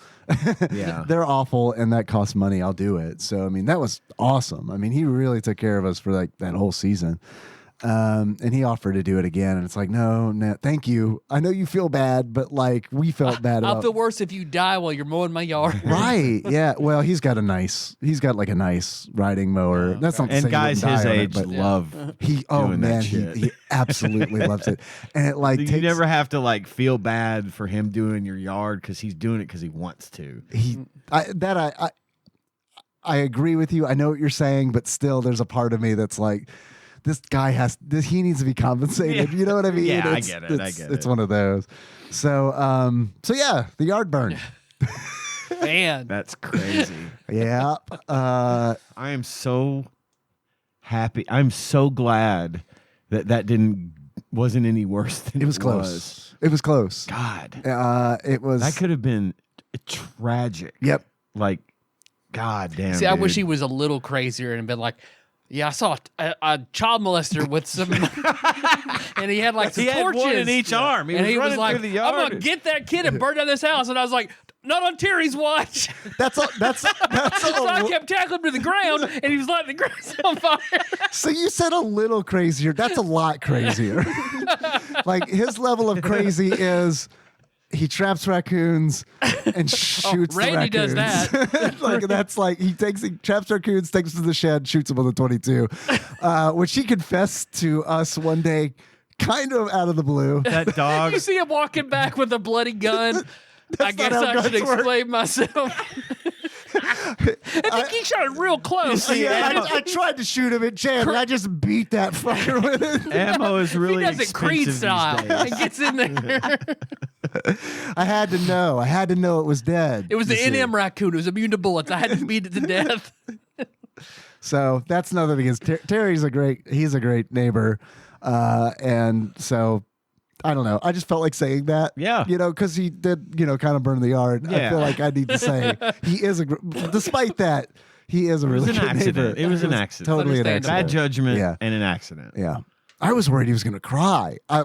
Yeah. They're awful, and that costs money. I'll do it. So I mean, that was awesome. I mean, he really took care of us for like that whole season. And he offered to do it again, and it's like, no, thank you. I know you feel bad, but like we felt bad. I'll about feel worse if you die while you're mowing my yard. Right? Yeah. Well, he's got like a nice riding mower. That's not to say And he guys wouldn't his die on it, age but love he. Oh doing that man, shit. he absolutely loves it, and it like you takes, never have to like feel bad for him doing your yard because he's doing it because he wants to. I agree with you. I know what you're saying, but still, there's a part of me that's like, this guy he needs to be compensated. Yeah. You know what I mean? Yeah, I It's- get it. It's one of those. So yeah, the yard burned. Man. That's crazy. Yeah. I am so happy. I'm so glad that wasn't any worse than It was close. It was close. God, It was. that could have been tragic. Yep. Like, God damn. See, I wish dude. he was a little crazier and been like, yeah, I saw a child molester with some, and he had like some He had torches one in each arm. He and was he was running like, through the I'm yard. gonna get that kid and burn down this house. And I was like, not on Terry's watch. That's So I kept tackling him to the ground, and he was lighting the grass on fire. So you said a little crazier. That's a lot crazier. Like his level of crazy is he traps raccoons and shoots the Randy raccoons. does that. Like that's like he traps raccoons, takes them to the shed, shoots them with a 22, which he confessed to us one day, kind of out of the blue. that dog. You see him walking back with a bloody gun. I guess how I should guns work. explain myself. I think he shot it real close. Yeah, I tried to shoot him at Chad, and I just beat that fucker with it. Ammo is He really does it Creed expensive style these days. and gets in there. I had to know. it was dead. It was the you see. NM raccoon. It was immune to bullets. I had to beat it to death. So that's another thing. Is Terry's he's a great neighbor, and so I don't know. I just felt like saying that. Yeah. Because he did, kind of burn the yard. I Yeah. feel like I need to say he is despite that, he is a really It was an good accident. neighbor. It was an accident. Totally an Understandable. accident. Bad judgment Yeah. and an accident. Yeah. I was worried he was going to cry. I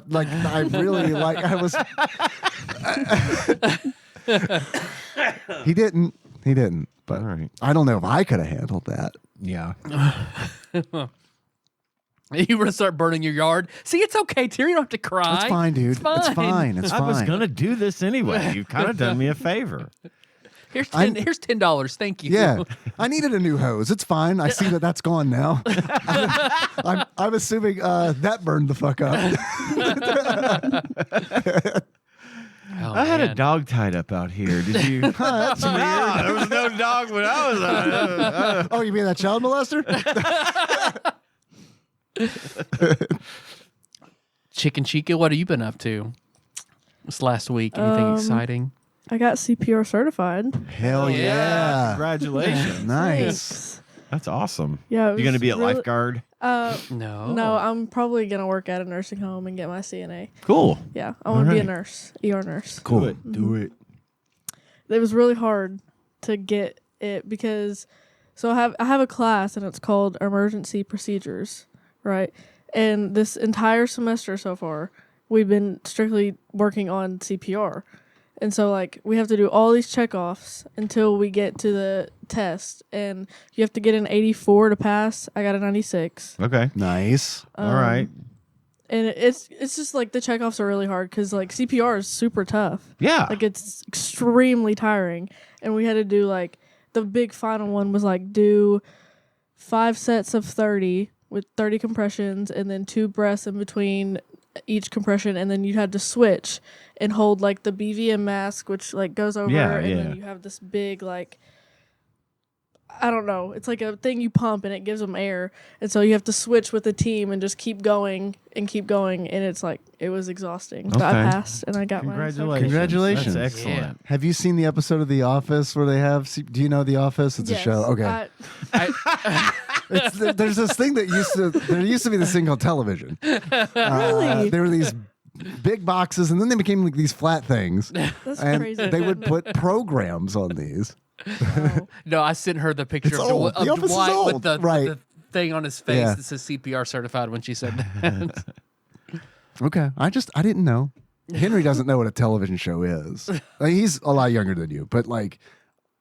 really I was. He didn't. But All right. I don't know if I could have handled that. Yeah. You were to start burning your yard. See, it's okay, Terry. You don't have to cry. It's fine, dude. It's fine. It's I fine. was gonna do this anyway. You've kind of done me a favor. Here's $10. Thank you. Yeah, I needed a new hose. It's fine. I see that's gone now. I'm assuming that burned the fuck up. Oh, I had a man. dog tied up out here. Did you? That's weird. There was no dog when I was. Oh, you mean that child molester? Chicken Chica, what have you been up to this last week? Anything exciting? I got CPR certified. Hell yeah! Congratulations. Nice. Thanks. That's awesome. Yeah, You're gonna be a really- lifeguard. No. No, I'm probably gonna work at a nursing home and get my CNA. Cool. Yeah, I want to be a Alright. nurse, ER nurse. Cool. Do it. It was really hard to get it because, so I have a class and it's called emergency procedures, right? And this entire semester so far, we've been strictly working on CPR. And so, like, we have to do all these checkoffs until we get to the test. And you have to get an 84 to pass. I got a 96. Okay. Nice. All right. And it's just, like, the checkoffs are really hard because, like, CPR is super tough. Yeah. Like, it's extremely tiring. And we had to do, like, the big final one was, like, do 5 sets of 30 with 30 compressions and then 2 breaths in between each compression, and then you had to switch and hold like the BVM mask, which like goes over, and then you have this big like, I don't know, it's like a thing you pump and it gives them air, and so you have to switch with the team and just keep going, and it's like it was exhausting. But I passed and I got my Congratulations. That's excellent. Yeah. Have you seen the episode of The Office where they have? Do you know The Office? It's a show. Okay. There's this thing that there used to be this thing called television. Really? There were these big boxes, and then they became like these flat things. That's and crazy. they would put programs on these. Wow. No, I sent her the picture It's of, old. of The Office is Dwight old. with the Right. thing on his face Yeah. that says CPR certified when she said that. Okay, I didn't know. Henry doesn't know what a television show is. Like, he's a lot younger than you, but like,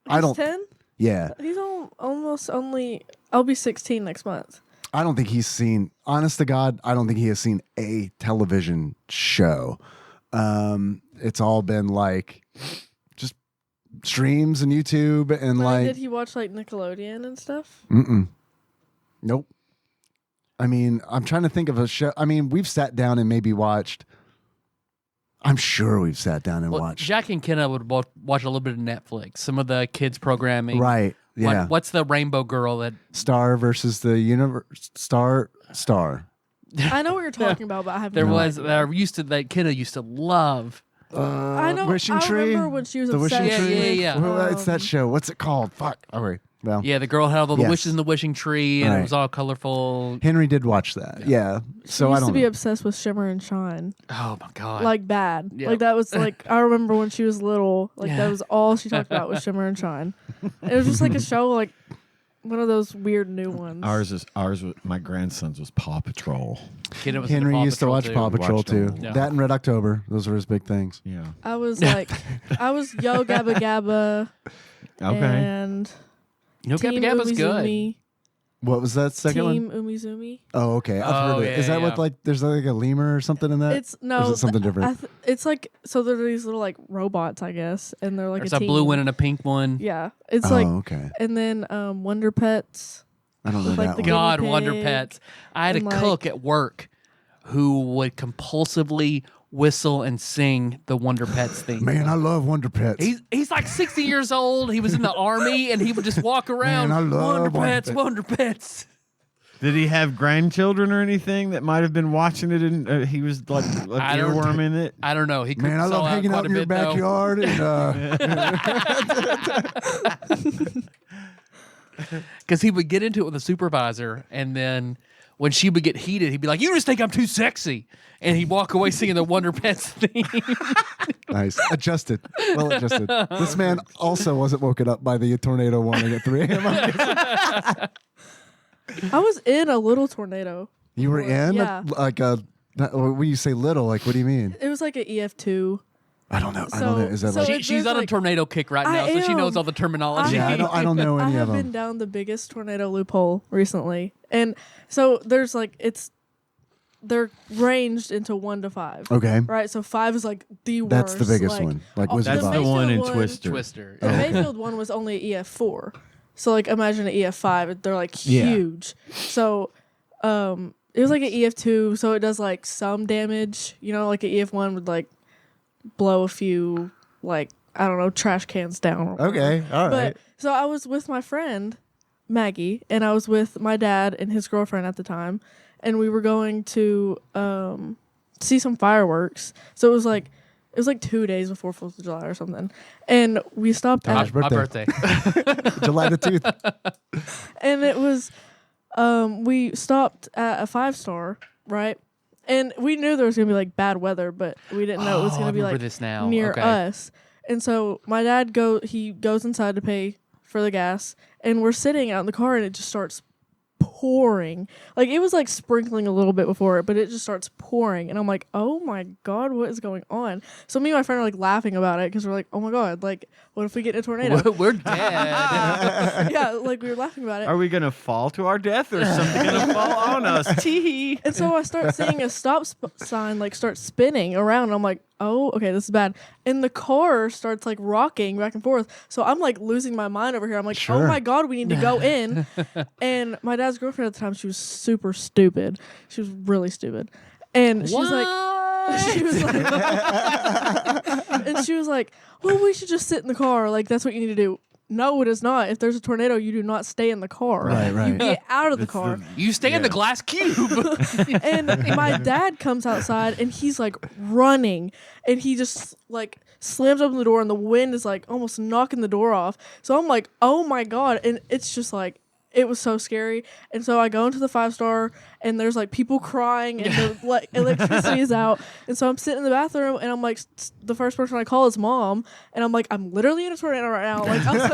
I He's don't. 10? Yeah, He's almost only. I'll be 16 next month. I don't think he's seen. Honest to God, I don't think he has seen a television show. It's all been like just streams and YouTube and But like. did he watch like Nickelodeon and stuff? Nope. I mean, I'm trying to think of a show. I mean, we've sat down and maybe watched. I'm sure we've sat down and watched. Jack and Kenna would both watch a little bit of Netflix, some of the kids programming. Right. Yeah. What's the Rainbow Girl that? Star versus the universe. Star. I know what you're talking about, but I have There no was idea. that Kenna used to love. I know. Wishing I Tree. remember when she was The obsessed Wishing Tree? with, Yeah. Well, it's that show. What's it called? Fuck. All right. Well, Yeah, the girl had all the Yes. wishes in the wishing tree, and Right. it was all colorful. Henry did watch that. Yeah. So she I used don't to be know. obsessed with Shimmer and Shine, Oh my god! like bad. Yeah. Like that was like I remember when she was little. Like Yeah. that was all she talked about was Shimmer and Shine. It was just like a show, like one of those weird new ones. My grandson's was Paw Patrol. Kenna was into Henry Paw used to Patrol, watch too. Paw Patrol Watched too. them. Yeah. That and Red October. Those were his big things. Yeah. I was like, I was Yo Gabba Gabba Okay. and No, Team Gabba Gabba's good. Umizoomi. What was that second one? Team Umizoomi. Oh, okay. I've Oh, heard it. Is yeah, that yeah. what like? There's like a lemur or something in that? It's Or no, is it something different? it's like so there are these little like robots, I guess, and they're like There's a a team. blue one and a pink one. Yeah, it's Oh, like, okay. and then Wonder Pets. I don't know With, like, that the one. God, guinea Wonder pig Pets. I had a and, like- cook at work who would compulsively whistle and sing the Wonder Pets theme. Man, I love Wonder Pets. He's like 60 years old. He was in the army, and he would just walk around. Man, I love Wonder Wonder Pets, Pets. Wonder Pets. Did he have grandchildren or anything that might have been watching it and he was like I don't- earworm in it? I don't know. He Man, I love hanging out in your backyard. And, Because he would get into it with a supervisor, and then when she would get heated, he'd be like, "You just think I'm too sexy," and he'd walk away singing the Wonder Pets theme. nice. Adjusted. Well adjusted. This man also wasn't woken up by the tornado warning at 3 a.m. I was in a little tornado. You were in? Yeah. Like a. When you say little, like what do you mean? It was like an EF2. I don't know. I don't know. Is that so like? it- She's there's on a like- tornado kick right I now, so she knows am. all the terminology. Yeah, I don't know I any have of been them. down the biggest tornado loophole recently, and so there's like they're ranged into 1 to 5. Okay. Right, so 5 is like the worst. That's the biggest like, one. Like oh, Wizard That's of the Oz. one in Mayfield Twister. Twister. The Mayfield one was only an EF4. So like imagine an EF5, they're like Yeah. huge. So it was like an EF2, so it does like some damage, like an EF1 would like blow a few like I don't know, trash cans down. or whatever. Okay. All right. But so I was with my friend Maggie, and I was with my dad and his girlfriend at the time, and we were going to see some fireworks. So it was like 2 days before 4th of July or something, and we stopped Gosh, at My birthday. July the 2nd. and it was we stopped at a 5-star, right? And we knew there was gonna be like bad weather, but we didn't know it was Oh, I gonna be remember like this now. near Okay. us. And so my dad goes inside to pay for the gas, and we're sitting out in the car, and it just starts pouring. Like it was like sprinkling a little bit before it, but it just starts pouring, and I'm like, oh my god, what is going on? So me and my friend are like laughing about it because we're like, oh my god, like what if we get in a tornado? We're dead. Yeah, like we were laughing about it. Are we gonna fall to our death, or something gonna fall on us? Tee. And so I start seeing a stop sign like start spinning around. And I'm like, oh, okay, this is bad. And the car starts like rocking back and forth. So I'm like losing my mind over here. I'm like, Sure. oh my god, we need to go in. And my dad's girlfriend at the time, she was super stupid. She was really stupid. And she was like, and she was like, well, we should just sit in the car. Like that's what you need to do. No, it is not. If there's a tornado, you do not stay in the car. Right. You get out of the car. You stay in the glass cube. And my dad comes outside and he's like running, and he just like slams open the door, and the wind is like almost knocking the door off. So I'm like, oh my god. And it's just like, it was so scary. And so I go into the 5-star, and there's like people crying, and the like electricity is out. And so I'm sitting in the bathroom, and I'm like, the first person I call is mom, and I'm like, I'm literally in a tornado right now. Like I was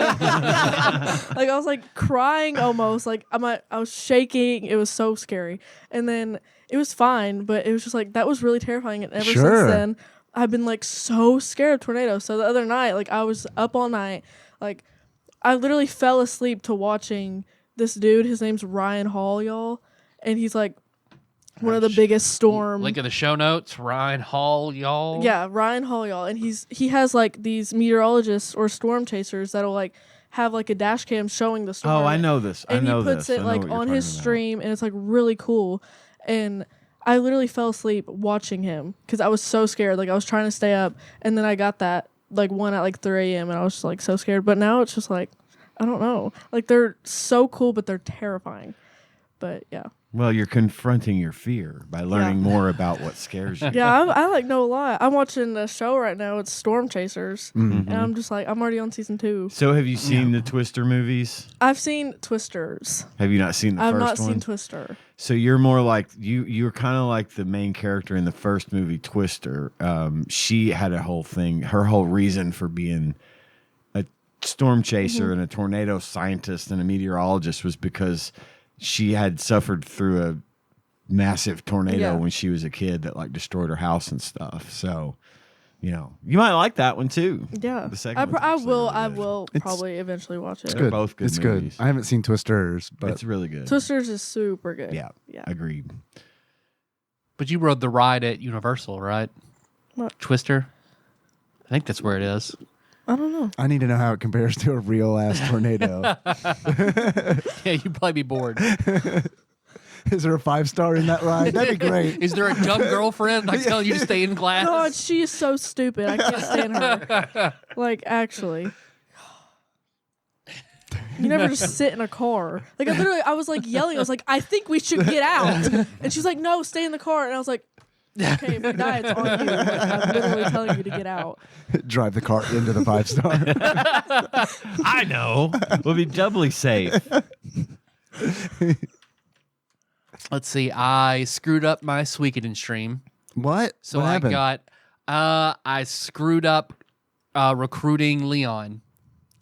like, I was like crying almost. Like I was shaking. It was so scary. And then it was fine, but it was just like that was really terrifying. And ever since then, I've been like so scared of tornadoes. So the other night, like I was up all night, like I literally fell asleep to watching this dude. His name's Ryan Hall, y'all, and he's like one of the biggest storm. Link in the show notes. Ryan Hall, y'all. Yeah, Ryan Hall, y'all, and he has like these meteorologists or storm chasers that'll like have like a dash cam showing the storm. Oh, I know this. And I know he puts this. it I know like what you're on his talking about. stream, and it's like really cool. And I literally fell asleep watching him because I was so scared. Like I was trying to stay up, and then I got that like one at like 3 a.m. and I was just like so scared. But now it's just like, I don't know. Like they're so cool, but they're terrifying. But yeah. Well, you're confronting your fear by learning more about what scares you. Yeah, I like know a lot. I'm watching a show right now. It's Storm Chasers. Mm-hmm. And I'm just like, I'm already on season 2. So, have you seen the Twister movies? I've seen Twisters. Have you not seen the I've first not one? seen Twister. So you're more like you're kind of like the main character in the first movie, Twister. She had a whole thing. Her whole reason for being a storm chaser and a tornado scientist and a meteorologist was because she had suffered through a massive tornado when she was a kid that like destroyed her house and stuff. So, you know, you might like that one too. Yeah. The second I one's actually will really good. will probably eventually watch it. It's They're good. both good It's movies. good. I haven't seen Twisters, but It's really good. Twisters is super good. Yeah, Yeah. agreed. But you rode the ride at Universal, right? What? Twister? I think that's where it is. I don't know. I need to know how it compares to a real ass tornado. Yeah, you'd probably be bored. Is there a 5-star in that ride? That'd be great. Is there a dumb girlfriend like telling you to stay in class? God, she is so stupid. I can't stand her. Like, actually. You never just sit in a car. Like, I was like yelling. I was like, I think we should get out. And she's like, no, stay in the car. And I was like, okay, if we die, it's on you. Like, I'm literally telling you to get out. Drive the car into the 5-star. I know. We'll be doubly safe. Let's see. I screwed up my Suikoden stream. What? So what happened? I screwed up recruiting Leon.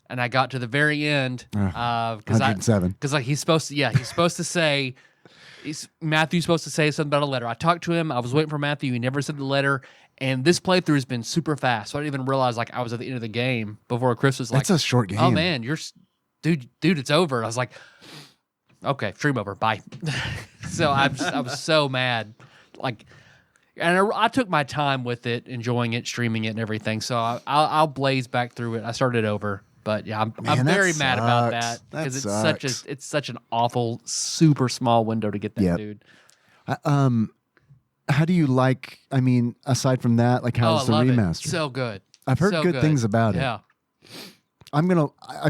And I got to the very end because 107. because like he's supposed to say Matthew's supposed to say something about a letter. I talked to him. I was waiting for Matthew. He never said the letter. And this playthrough has been super fast. So I didn't even realize like I was at the end of the game before Chris was like, That's a short game. "Oh man, dude, it's over." I was like, "Okay, stream over. Bye." So I was so mad, like, and I took my time with it, enjoying it, streaming it, and everything. So I'll blaze back through it. I started over. But yeah, I'm Man, that very mad about that sucks. That because sucks. it's such an awful, super small window to get that Yep. dude. How do you like? I mean, aside from that, like how's I the love remaster? it. So good. I've heard So good things about it. Yeah. I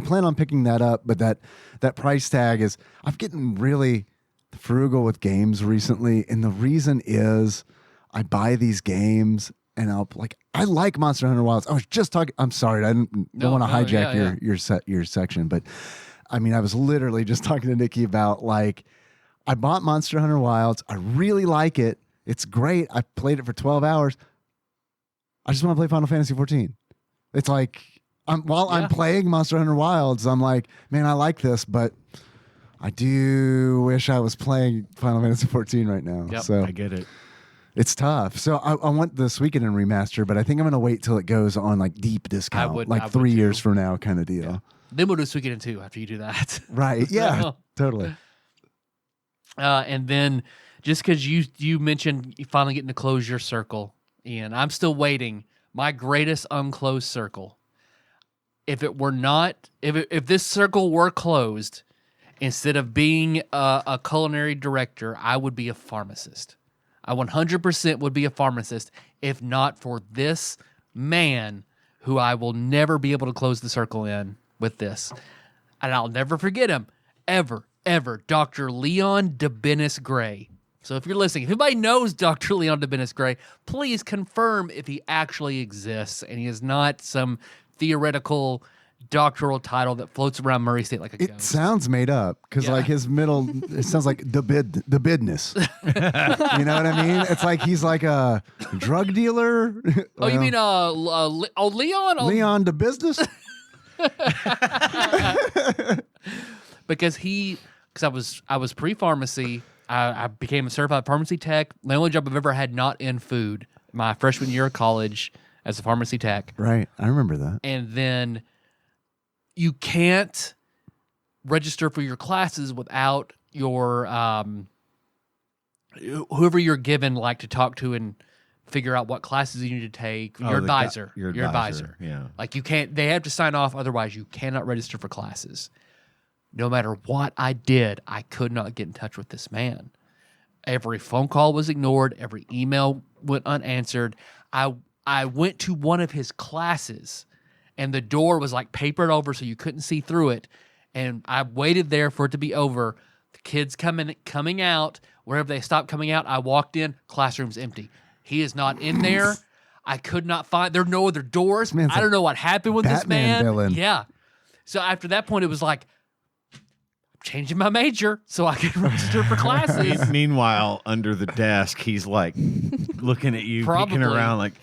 plan on picking that up, but that price tag is. I'm getting really frugal with games recently, and the reason is I buy these games and I like Monster Hunter Wilds. I was just talking. I'm sorry, I don't want to hijack your section, but I mean, I was literally just talking to Nikki about like I bought Monster Hunter Wilds. I really like it. It's great. I played it for 12 hours. I just want to play Final Fantasy 14. It's like I'm playing Monster Hunter Wilds, I'm like, man, I like this, but I do wish I was playing Final Fantasy 14 right now. Yep, so I get it. it's tough. So I want the Suikoden remaster, but I think I'm gonna wait till it goes on like deep discount, I like would 3 too. years from now, kind of deal. Yeah. Then we'll do Suikoden 2 after you do that. Right? Yeah, So, totally. and then just because you mentioned you finally getting to close your circle, Ian, I'm still waiting. My greatest unclosed circle. If it were not, if this circle were closed, instead of being a culinary director, I would be a pharmacist. I 100% would be a pharmacist if not for this man who I will never be able to close the circle in with this. And I'll never forget him, ever, Dr. Leon DeBenis Gray. So if you're listening, if anybody knows Dr. Leon DeBenis Gray, please confirm if he actually exists and he is not some theoretical doctoral title that floats around Murray State like a It ghost. sounds made up because Yeah. like his middle, it sounds like the bidness. You know what I mean? It's like he's like a drug dealer. Oh, you mean Leon? Oh, Leon the business? because I was pre-pharmacy. I became a certified pharmacy tech. The only job I've ever had not in food. My freshman year of college as a pharmacy tech. Right. I remember that. And then you can't register for your classes without your whoever you're given like to talk to and figure out what classes you need to take. Oh, Your advisor. Your advisor. Yeah. Like you can't, they have to sign off, otherwise you cannot register for classes. No matter what I did, I could not get in touch with this man. Every phone call was ignored. Every email went unanswered. I went to one of his classes and the door was like papered over so you couldn't see through it. And I waited there for it to be over. The kids coming out. Wherever they stopped coming out, I walked in, classroom's empty. He is not in there. I could not find, there are no other doors. I don't know what happened with this Batman man. villain. Yeah. So after that point, it was like, changing my major so I can register for classes. Meanwhile, under the desk, he's like looking at you, Probably. peeking around, like,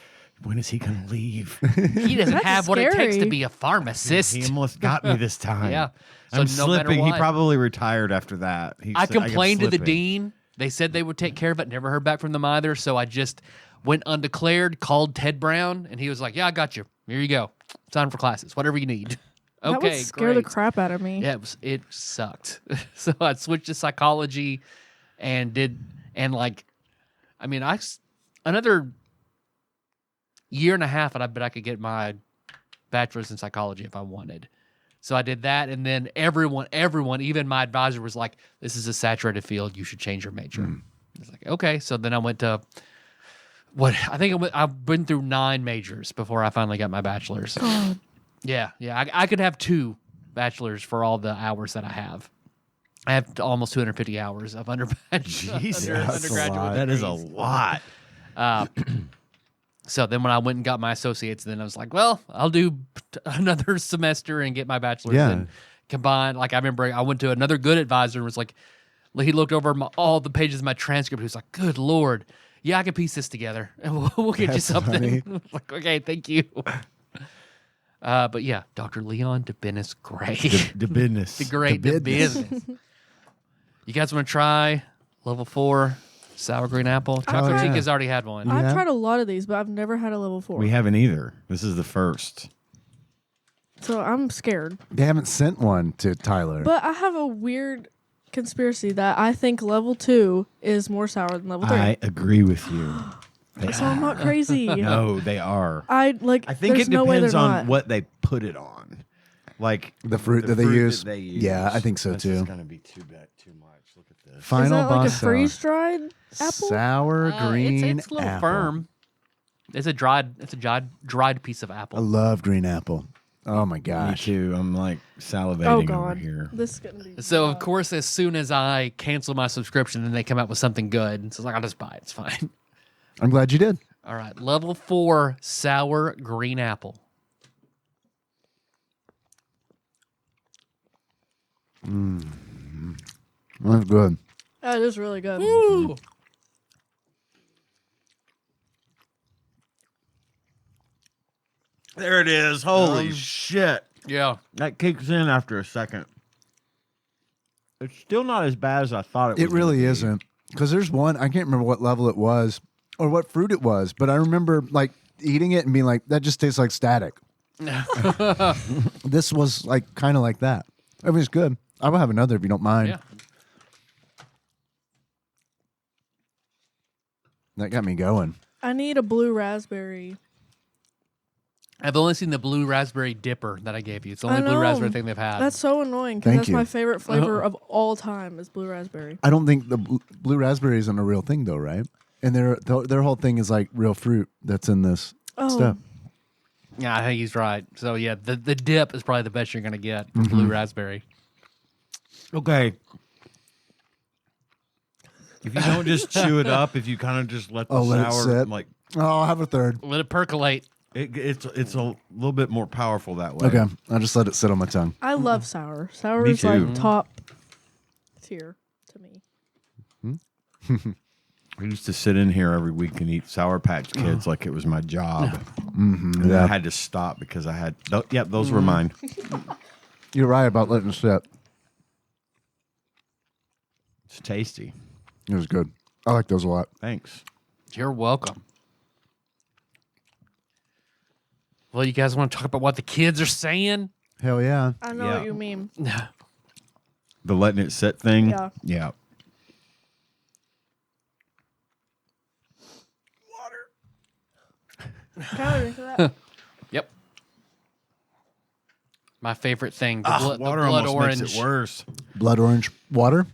when is he gonna leave? He doesn't That's have what it takes to scary. be a pharmacist. He almost got me this time. Yeah. So I'm no matter slipping. He what- probably retired after that. I said, complained to the slipping." dean. They said they would take care of it. Never heard back from them either. So I just went undeclared, called Ted Brown, and he was like, "Yeah, I got you. Here you go. Sign for classes. Whatever you need." That Okay, would scare the great. crap out of me. Yeah, it sucked. So I switched to psychology and another year and a half and I bet I could get my bachelor's in psychology if I wanted. So I did that, and then everyone, even my advisor was like, "This is a saturated field. You should change your major." I was like, "Okay." So then I went to I've been through 9 majors before I finally got my bachelor's. God. Yeah. I could have 2 bachelors for all the hours that I have. I have almost 250 hours of undergraduate Jesus, that's a lot. That is a degrees. lot. So then when I went and got my associates, then I was like, well, I'll do another semester and get my bachelor's Yeah. and combine. Like I remember I went to another good advisor and was like, he looked over all the pages of my transcript. He was like, good Lord. Yeah, I can piece this together and we'll get you That's something. funny. Like, okay, thank you. But yeah, Dr. Leon DeBenis Gray. The business. The great The the business. You guys want to try level 4 sour green apple? Chocolate yeah. Chica's already had one. Yeah. I've tried a lot of these, but I've never had a level 4. We haven't either. This is the first. So I'm scared. They haven't sent one to Tyler. But I have a weird conspiracy that I think level 2 is more sour than level 3. I agree with you. So I'm not crazy. No, they are. I think there's it no way depends they're on not. what they put it on. Like The fruit the that they use? that Yeah, I think so, this too. is gonna be too much. Look at this. Final is that like a boss freeze dried apple? sour green it's a little apple. firm. It's a dried piece of apple. I love green apple. Oh my Me gosh. too. I'm like salivating Oh over God, here. this is gonna be. So of bad. course, as soon as I cancel my subscription, then they come out with something good. So it's like I'll just buy it. It's fine. I'm glad you did. All right, level 4 sour green apple. That's good. That is really good. Ooh. There it is. Holy shit. Yeah. That kicks in after a second. It's still not as bad as I thought it was. It really gonna be. isn't. Because there's one, I can't remember what level it was or what fruit it was, but I remember like eating it and being like, that just tastes like static. This was like kind of like that. It was good. I will have another if you don't mind. Yeah. That got me going. I need a blue raspberry. I've only seen the blue raspberry dipper that I gave you. It's the I only blue know. raspberry thing they've had. That's so annoying because Thank that's you. my favorite flavor of all time is blue raspberry. I don't think the blue raspberry isn't a real thing though, right? And their whole thing is like real fruit that's in this stuff. Yeah, I think he's right. So yeah, the dip is probably the best you're gonna get for blue raspberry. Okay. If you don't just chew it up, if you kind of just let the let it sour sit. like Oh, I'll have a third. Let it percolate. it's a little bit more powerful that way. Okay, I'll just let it sit on my tongue. I love sour. Sour Me is like too. top tier to me. I used to sit in here every week and eat Sour Patch Kids like it was my job. And then Yeah. I had to stop because I had those were mine. You're right about letting it sit. It's tasty. It was good. I like those a lot. Thanks. You're welcome. Well, you guys want to talk about what the kids are saying? Hell yeah. I know Yeah. what you mean. The letting it sit thing. Yeah. Yeah. Can I drink of that? Yep. My favorite thing, the, Water the blood almost orange. makes it worse. Blood orange water?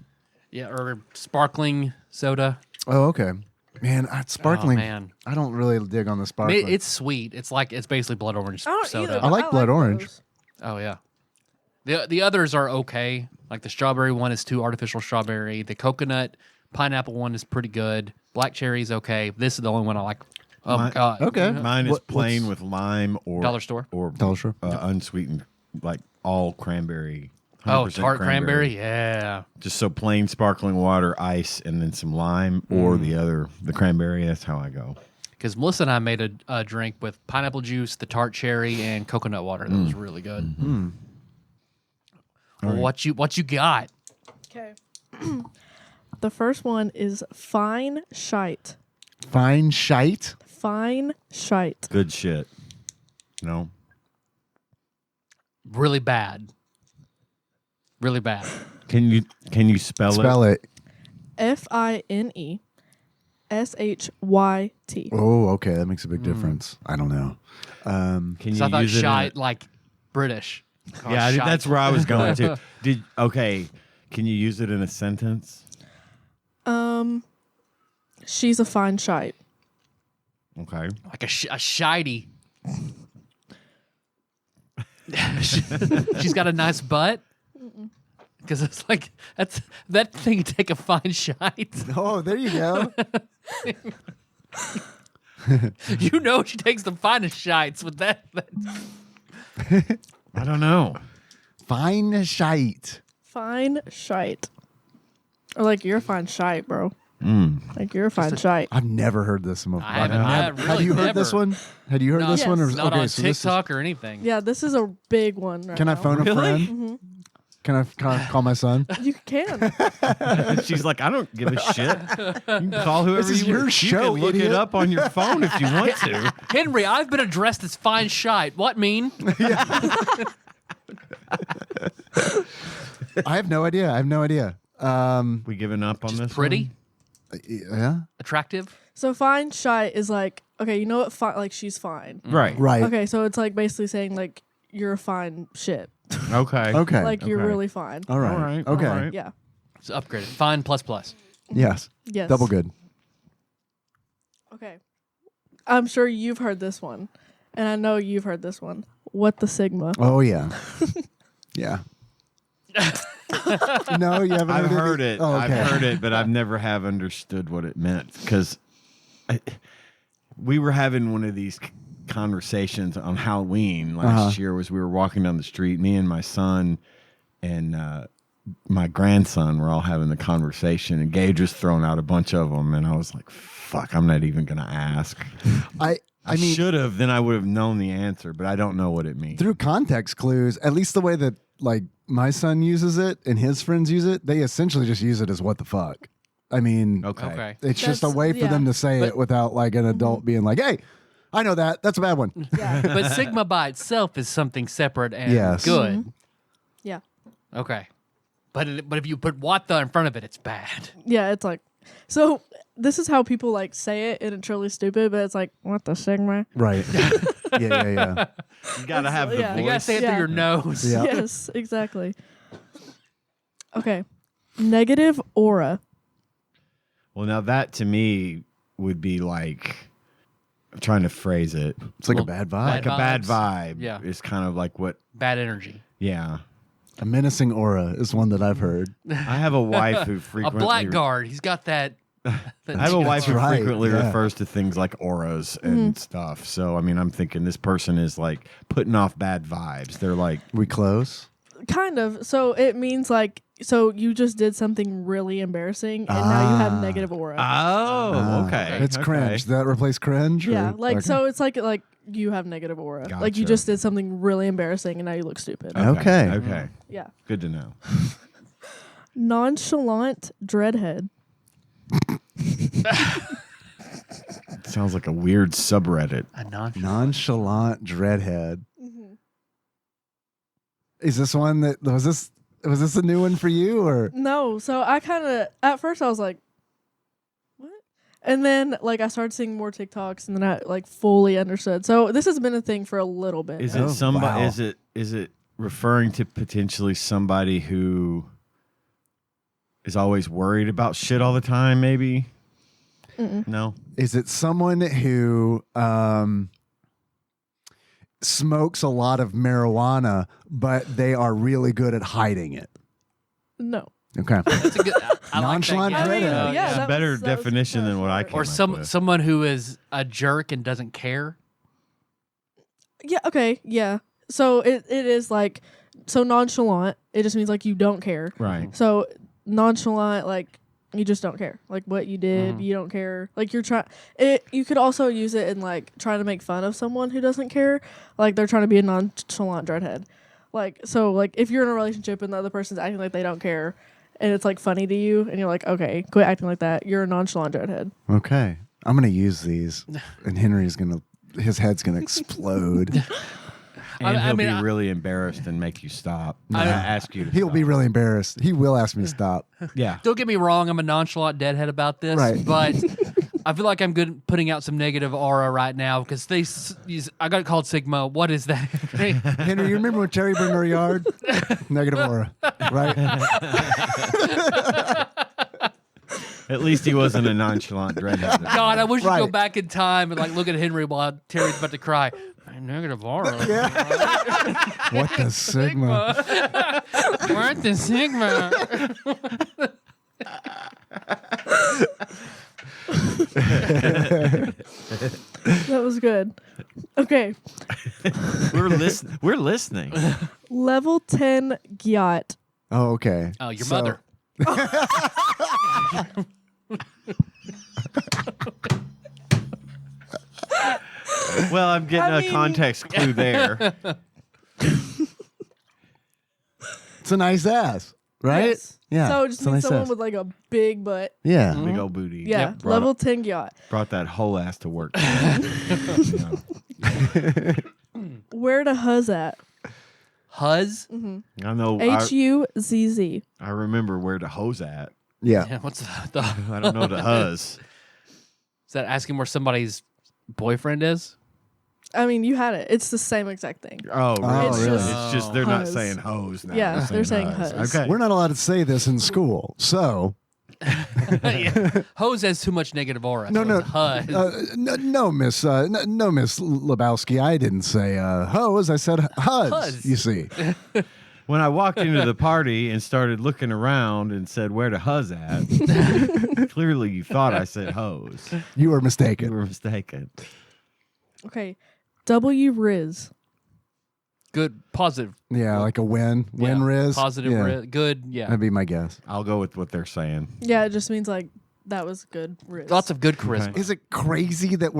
Yeah, or sparkling soda. Oh, okay. Man, sparkling. Oh, man. I don't really dig on the sparkling. It's sweet. It's basically blood orange I don't soda. either. I like blood orange. those. Oh yeah. The others are okay. Like the strawberry one is too artificial strawberry. The coconut pineapple one is pretty good. Black cherry is okay. This is the only one I like. Oh my god. Okay. Mine is What- plain what's- with lime or Dollar store? or Dollar store. unsweetened, like all cranberry. Oh, 100% tart cranberry. Yeah. Just so plain sparkling water, ice, and then some lime or the cranberry. That's how I go. Because Melissa and I made a drink with pineapple juice, the tart cherry, and coconut water. That was really good. Well, what you got? Okay. The first one is fine shite. Fine shite. Fine shite. Good shit. No. Really bad. Really bad. Can you spell Spell it. FINESHYT. Oh, okay. That makes a big difference. I don't know. Can you So I thought use it in a- shite like British. Oh, Yeah, shite. that's where I was going to. Can you use it in a sentence? She's a fine shite. Okay. Like a shitey. She's got a nice butt. Because it's like that thing take a fine shite. Oh, there you go. You know she takes the finest shites with that. I don't know. Fine shite. Fine shite. Or like you're a fine shite, bro. Like you're a fine shite. I've never heard this before. I haven't. Had Really you heard this never. one? Had you heard No, this one? Or, yes. Not okay, on so this is- TikTok or anything. Yeah, this is a big one right Can I now. phone a Really? friend? Can I call my son? You can. She's like, I don't give a shit. You can call whoever This is you your want. show, You can look idiot. it up on your phone if you want to. Henry, I've been addressed as fine shite. What mean? I have no idea. We giving up on this? Pretty, Yeah. attractive. So fine shite is like, okay, you know what? Like she's fine. one? Right. Right. Okay, so it's like basically saying like you're a fine shit. Okay. Okay. Like you're Okay. really fine. All right. All right, Okay. all right. Yeah. It's upgraded. Fine plus plus. Yes. Yes. Double good. Okay. I'm sure you've heard this one. And I know you've heard this one. What the Sigma? Oh yeah. Yeah. No, you haven't I've heard heard it. Oh, okay. I've heard it, but I've never have understood what it meant because we were having one of these conversations on Halloween last year. Was we were walking down the street, me and my son and my grandson were all having the conversation, and Gage was throwing out a bunch of them, and I was like, "Fuck, I'm not even gonna ask." I mean, should have. Then I would have known the answer, but I don't know what it means. through context clues, at least the way that like my son uses it and his friends use it, they essentially just use it as what the fuck. I mean, Okay. it's just a That's- way for yeah. them to say But- it without like an adult being like, hey, I know that. That's a bad one. Yeah. But Sigma by itself is something separate and Yes. good. Yeah. Okay. But if you put what the in front of it, it's bad. Yeah, it's like, so this is how people like say it, and it's really stupid, but it's like, what the Sigma? Right. yeah. You gotta have the yeah. voice. You gotta say it Yeah. through your nose. Yeah. Yes, exactly. Okay. Negative aura. Well, now that to me would be like, I'm trying to phrase it. It's like Well, a bad vibe. bad Like a bad vibes. vibe. Yeah. It's kind of like what, Bad energy. yeah. A menacing aura is one that I've heard. I have a wife who A frequently. blackguard. He's got that. I have a wife who right, frequently yeah. refers to things like auras and stuff. So, I mean, I'm thinking this person is like putting off bad vibes. They're like, We close. Kind of. So it means like, so you just did something really embarrassing, and now you have Ah. negative aura. oh, okay. It's okay. cringe. Did that replace cringe? Yeah, or- like okay. so it's like you have negative aura. Like you Gotcha. just did something really embarrassing and now you look stupid. Okay. Okay. Yeah. Good to know. Nonchalant dreadhead. Sounds like a weird subreddit. A non. Nonchalant dreadhead. Is this one that was this a new one for you or? No, so I kind of at first I was like, what? And then like I started seeing more TikToks, and then I like fully understood. So this has been a thing for a little bit. Is now. it somebody? wow. Is it referring to potentially somebody who is always worried about shit all the time? Maybe. No. Is it someone who smokes a lot of marijuana, but they are really good at hiding it? No. Okay. That's a good. I like that. Nonchalant Yeah. I mean, dreadhead. yeah, It's a that better was- that was definition than what I close. came Or up with. someone who is a jerk and doesn't care. Yeah. Okay. Yeah. So it is like so nonchalant. It just means like you don't care. Right. So nonchalant, like you just don't care. Like what you did, you don't care. Like you're trying. You could also use it in like trying to make fun of someone who doesn't care. Like they're trying to be a nonchalant dreadhead. Like so, like if you're in a relationship and the other person's acting like they don't care, and it's like funny to you, and you're like, okay, quit acting like that. You're a nonchalant dreadhead. Okay. I'm gonna use these, and his head's gonna explode. And I he'll mean, be really embarrassed and make you stop. Ask you to He'll be stop. really embarrassed. He will ask me to stop. Yeah. Don't get me wrong. I'm a nonchalant deadhead about this, Right. but I feel like I'm good at putting out some negative aura right now because I got called Sigma. What is that? Henry, you remember when Terry burned our yard? Negative aura, right? At least he wasn't a nonchalant dreadhead. God, I wish you'd go Right. back in time and like look at Henry while Terry's about to cry. Negative aura. What the sigma? We're at the Sigma. That was good. Okay, We're listening. level 10 gyat. Oh, okay. Oh, your So- mother. Well, I'm getting I a mean- context clue there. It's a nice ass, right? Yes. Yeah. So it just it's a means nice someone ass. with like a big butt. Yeah. Big old booty. Yeah, Yep, level 10 gyat. Brought that whole ass to work. Where to huzz at? Huzz? I know. HUZZ. I remember where to hose at. Yeah. Yeah, what's I don't know the huzz. Is that asking where somebody's boyfriend is? I mean, you had it. It's the same exact thing. Oh, really? It's It's just just they're not huzz. saying hose now. Yeah, they're saying huzz. Okay. We're not allowed to say this in school. So, Yeah. Hose has too much negative aura. no, so no. it's Huzz. No, Miss no, Miss Lebowski. I didn't say hose. I said huzz. Huzz. You see. When I walked into the party and started looking around and said where to huzz at, clearly you thought I said hose. You were You mistaken. were mistaken. Okay. W Riz. Good, positive. Yeah, like a win. Win Yeah, Riz. Positive, Yeah. good, yeah. That'd be my guess. I'll go with what they're saying. Yeah, it just means like that was good Riz. Lots of good charisma. Okay. Is it crazy that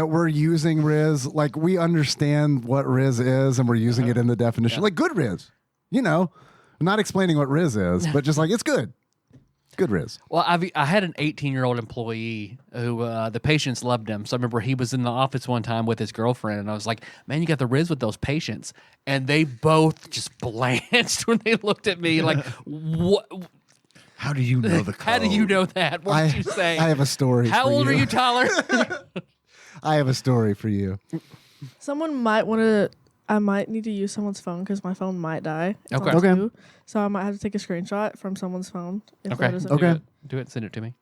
we're using Riz? Like we understand what Riz is and we're using it in the definition. Like good Riz. You know, not explaining what Riz is, but just like it's good. Good Riz. Well, I had an 18-year-old employee who the patients loved him. So I remember he was in the office one time with his girlfriend, and I was like, "Man, you got the Riz with those patients." And they both just blanched when they looked at me like, "What? How do you know the code? How do you know that? What did you say?" I have a story. How for old are you, Tyler? I have a story for you. Someone might want to. I might need to use someone's phone because my phone might die. It's Okay. on Okay. 2, so I might have to take a screenshot from someone's phone. If Okay. that isn't Okay. Do it and send it to me.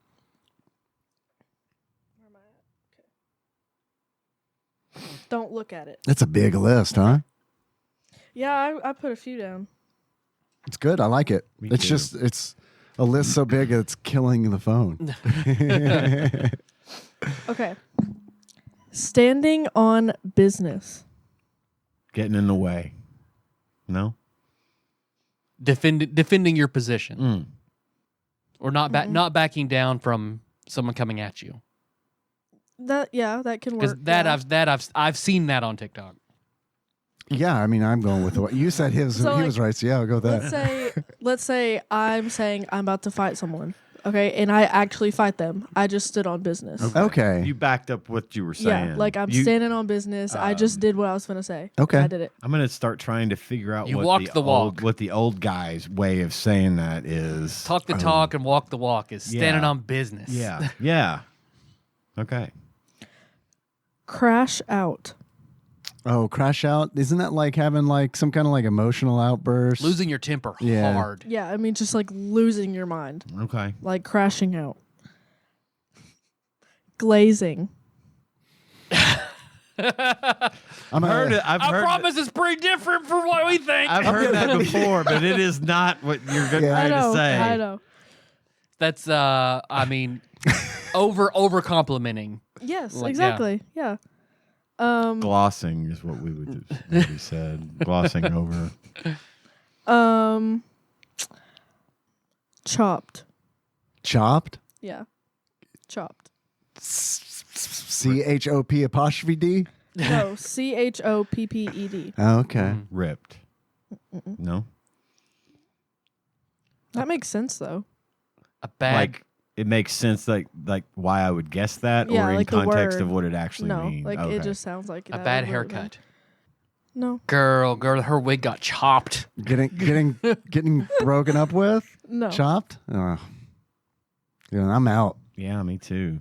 Don't look at it. That's a big list, huh? Yeah, I put a few down. It's good. I like it. Me It's too. just it's a list so big it's killing the phone. Okay. Standing on business. Getting in the way. No? Defending your position, Mm. or not backing down from someone coming at you. That can Because work. I've seen that on TikTok. Yeah, I mean, I'm going with what you said. He So, was right. So yeah, I'll go with that. Let's say I'm saying I'm about to fight someone. Okay, and I actually fight them. I just stood on business. Okay. You backed up what you were saying. Yeah, like I'm You- standing on business. I just did what I was gonna say. Okay. I did it. I'm gonna start trying to figure out You what walked the walk. what the old guy's way of saying that is. Talk the talk and walk the walk is standing Yeah. on business. Yeah. Yeah. Okay. Crash out. Oh, crash out. Isn't that like having like some kind of like emotional outburst? Losing your temper Yeah. hard. Yeah, I mean just like losing your mind, Okay. like crashing out. Glazing. I'm Heard it. I've I heard promise it's pretty different from what we think. I've heard that before, but it is not what you're getting Yeah. I ready know. to say. I know. That's I mean over complimenting. Yes, Like, yeah. exactly. Yeah. Glossing is what we would what we said. Glossing over. Chopped. chopped. Yeah. Chopped. CHOP''D. No, CHOPPED. Okay. Ripped. No? That makes sense though. A bad Like it makes sense like why I would guess that Yeah, or in like the context word. of what it actually No, means. like Okay. it just sounds like a that bad would really be- haircut. No, Girl, her wig got chopped. Getting broken up with. no. Chopped. Oh. Yeah, I'm out. Yeah, me too.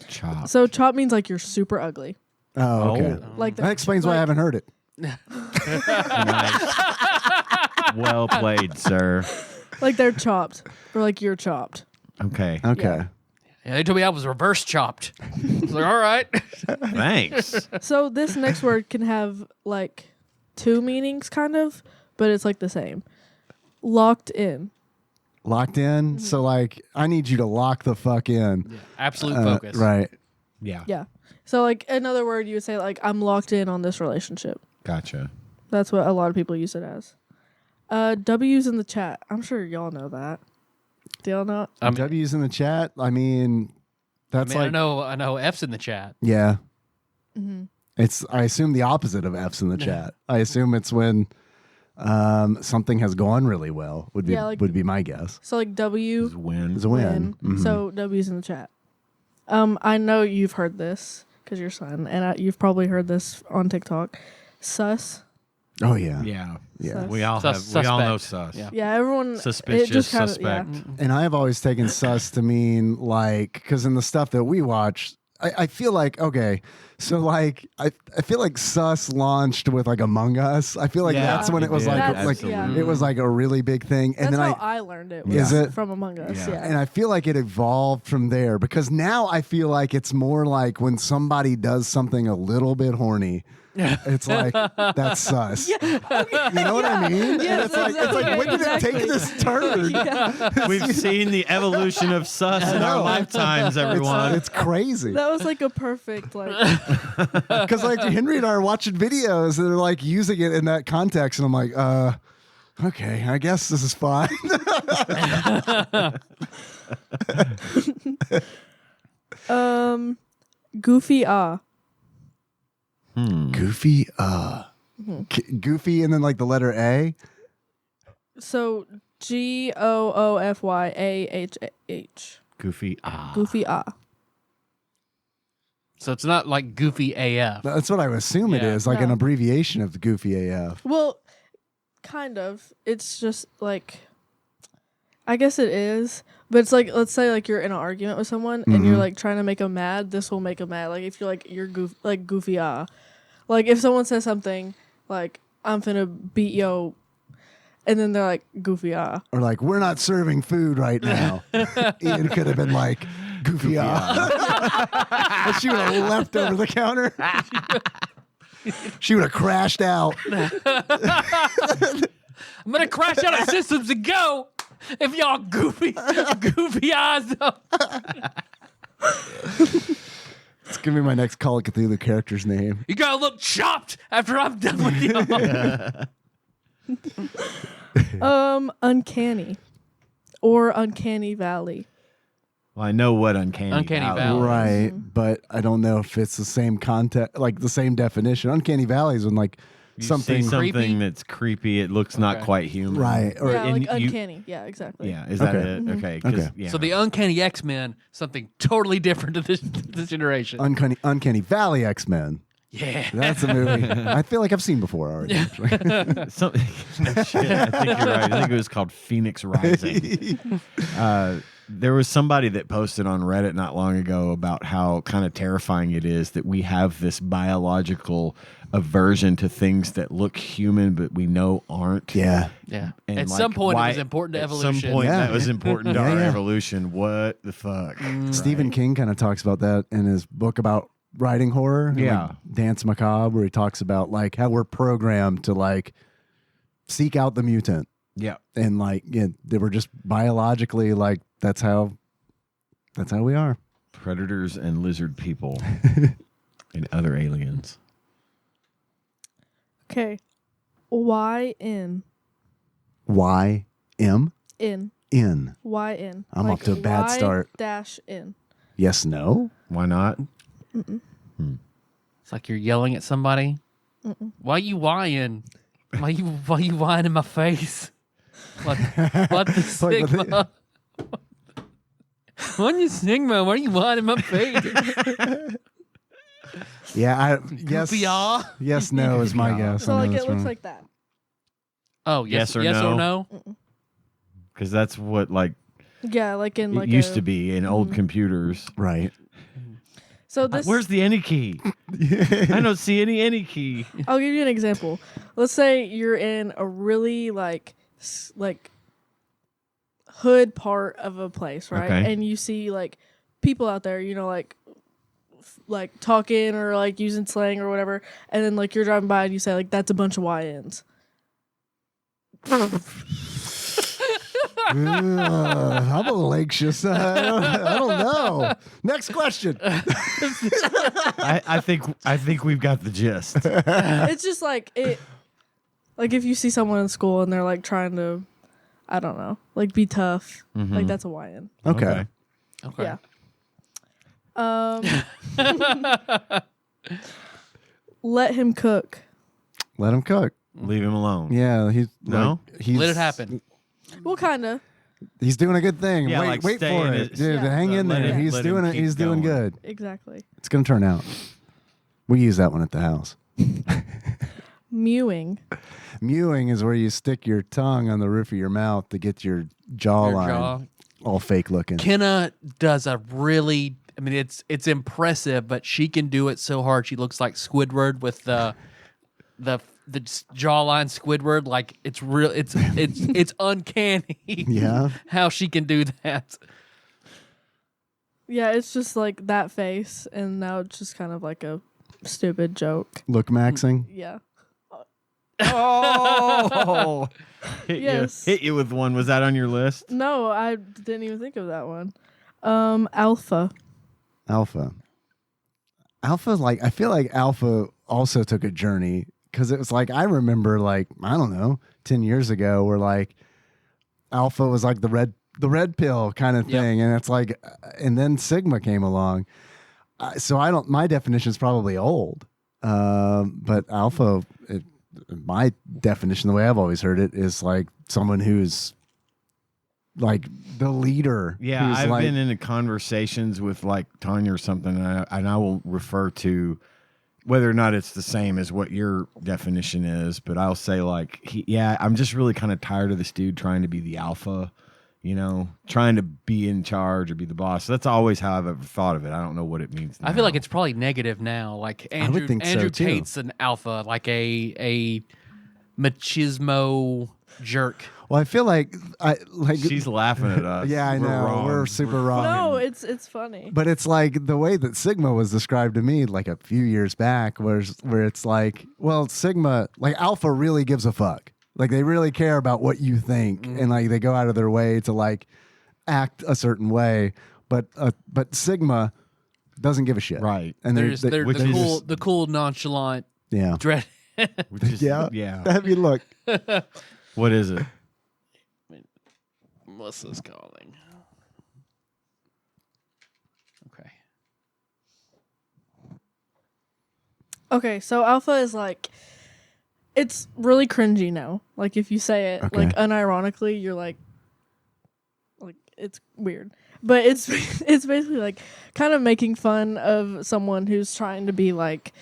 Chop. So chop means like you're super ugly. Oh, okay. Like That explains why I haven't heard it. Nice. Well played, sir. Like they're chopped, or like you're chopped. Okay. Okay. Yeah, they told me I was reverse chopped. I was like, all right. Thanks. So this next word can have like 2 meanings, kind of, but it's like the same. Locked in. Locked in. So like, I need you to lock the fuck in. Absolute focus. Right. Yeah. Yeah. So like another word you would say like I'm locked in on this relationship. Gotcha. That's what a lot of people use it as. W's in the chat. I'm sure y'all know that. Do y'all know? W's in the chat. I mean, that's I like know F's in the chat. yeah. Mm-hmm. It's I assume the opposite of F's in the chat. I assume it's when something has gone really well. Would be Yeah, like- would be my guess. So like W Is win. It's a win. Mhm. So W's in the chat. I know you've heard this because you're son, and you've probably heard this on TikTok. Sus. Oh yeah. Yeah. Yeah. We all Sus- have we all know suspect. sus. Yeah. Yeah, everyone. Suspicious, it just kinda, suspect. Yeah. And I've always taken sus to mean like, because in the stuff that we watch, I feel like, okay, so like, I feel like sus launched with like Among Us. I feel like Yeah, that's when it it was did. like, Absolutely. it was like a really big thing. And That's then how I learned it. Is Was it? from Among Us? Yeah. Yeah. and I feel like it evolved from there because now I feel like it's more like when somebody does something a little bit horny. It's like that's sus. You know what I mean? Yes, and it's like when did it take exactly. this turn? Yeah. We've seen the evolution of sus in our know. lifetimes, everyone. It's crazy. That was like a perfect like. Because like Henry and I are watching videos and they're like using it in that context, and I'm like, okay, I guess this is fine. Goofy Goofy, Goofy, and then like the letter A. So GOOFYAHH. Goofy. Ah. Goofy So it's not like Goofy AF. That's what I would assume it Yeah. is, like an No. abbreviation of the Goofy AF. Well, kind of. It's just like, I guess it is, but it's like, let's say like you're in an argument with someone and you're like trying to make them mad. This will make them mad. Like if you're like goofy like if someone says something like I'm finna beat yo, and then they're like goofy Or like, we're not serving food right now. Ian could have been like, Goofy And she would have left over the counter. She would have crashed out. I'm gonna crash out of systems and go if y'all goofy eyes up. It's going to be my next Call of Cthulhu character's name. You gotta look chopped after I'm done with you. Uncanny or Uncanny Valley. Well, I know what uncanny Valley. Right, but I don't know if it's the same context, like the same definition. Uncanny Valley is when like You something see something Creepy? that's creepy. It looks not Okay. quite human. right, or Yeah, and like you- uncanny. Yeah, exactly. Yeah. Is that Okay. it? Okay. Okay. Yeah. So the Uncanny X-Men, something totally different to this generation. Uncanny Valley X-Men. Yeah. That's a movie I feel like I've seen before already. actually. Something. No shit. I think you're right. I think it was called Phoenix Rising. There was somebody that posted on Reddit not long ago about how kind of terrifying it is that we have this biological aversion to things that look human but we know aren't. Yeah. Yeah. And At like, some point, why- it was important to at evolution. some point, Yeah. that was important to Yeah, our yeah. evolution. What the fuck? Stephen King kind of talks about that in his book about writing horror. Yeah. like Dance Macabre, where he talks about like how we're programmed to like seek out the mutant. Yeah. And like, yeah, they were just biologically like that's how we are. Predators and lizard people and other aliens. Okay. Y in Y M in in. Y in. I'm off to a bad Y start. Dash in. Yes, no. Why not? It's like you're yelling at somebody. Why you whining? Why you whining in my face? What the Sigma? What you Sigma? Why are you whining in my face? Yeah, yes. Goofy-ah? Yes, no is my guess. So I know like that's it looks wrong. like that. Oh, yes Yes or or no? no? Because that's what like Yeah, like in it like used to be in old computers. Right. So this Where's the any key? I don't see any key. I'll give you an example. Let's say you're in a really like hood part of a place, right? Okay. And you see like people out there, you know, like talking or like using slang or whatever, and then like you're driving by and you say like that's a bunch of YNs. I'm a little anxious. I don't know. Next question. I think we've got the gist. It's just like it like if you see someone in school and they're like trying to I don't know, like be tough, like that's a YN. Okay. Okay. Yeah. Let him cook. Let him cook. Leave him alone. Yeah, he's No? he's Let it happen. Well, kind of. He's doing a good thing. Yeah, wait, like wait stay for in it, his- dude. Yeah. Hang in Let there. him- He's let him doing it. keep He's doing going. good. Exactly. It's gonna turn out. We use that one at the house. Mewing. Mewing is where you stick your tongue on the roof of your mouth to get your jawline jaw. all fake looking. Kenna does a really, I mean, it's impressive, but she can do it so hard. She looks like Squidward with the jawline Squidward. Like it's real. It's uncanny. Yeah. How she can do that. Yeah, it's just like that face, and now it's just kind of like a stupid joke. Look maxing. Yeah. Oh, Yes. hit you with one. Was that on your list? No, I didn't even think of that one. Alpha. Alpha. Alpha, like, I feel like Alpha also took a journey because it was like, I remember, like, I don't know, 10 years ago, where like Alpha was like the red pill kind of Yep. thing. And it's like, and then Sigma came along. So my definition is probably old. But Alpha, my definition, the way I've always heard it, is like someone who's like the leader. Yeah, who's I've like, been in conversations with like Tanya or something, and I will refer to whether or not it's the same as what your definition is, but I'll say like, I'm just really kind of tired of this dude trying to be the alpha, trying to be in charge or be the boss. That's always how I've ever thought of it. I don't know what it means now. I feel like it's probably negative now. Like Andrew, think so, Andrew too. Tate's an alpha, like a machismo jerk. well, I feel like She's laughing at us. Yeah, I We're know. wrong. We're super wrong. No, it's funny. But it's like the way that Sigma was described to me like a few years back, where it's like, well, Sigma, like Alpha really gives a fuck. Like they really care about what you think, and like they go out of their way to like act a certain way. But Sigma doesn't give a shit, Right. And They're which is the cool, nonchalant, yeah, dread. Which is, yeah. I mean, look, What is it? Melissa's calling. Okay. Okay, so alpha is like, it's really cringy now. Like if you say it, Okay. like unironically, you're like it's weird. But it's it's basically like kind of making fun of someone who's trying to be like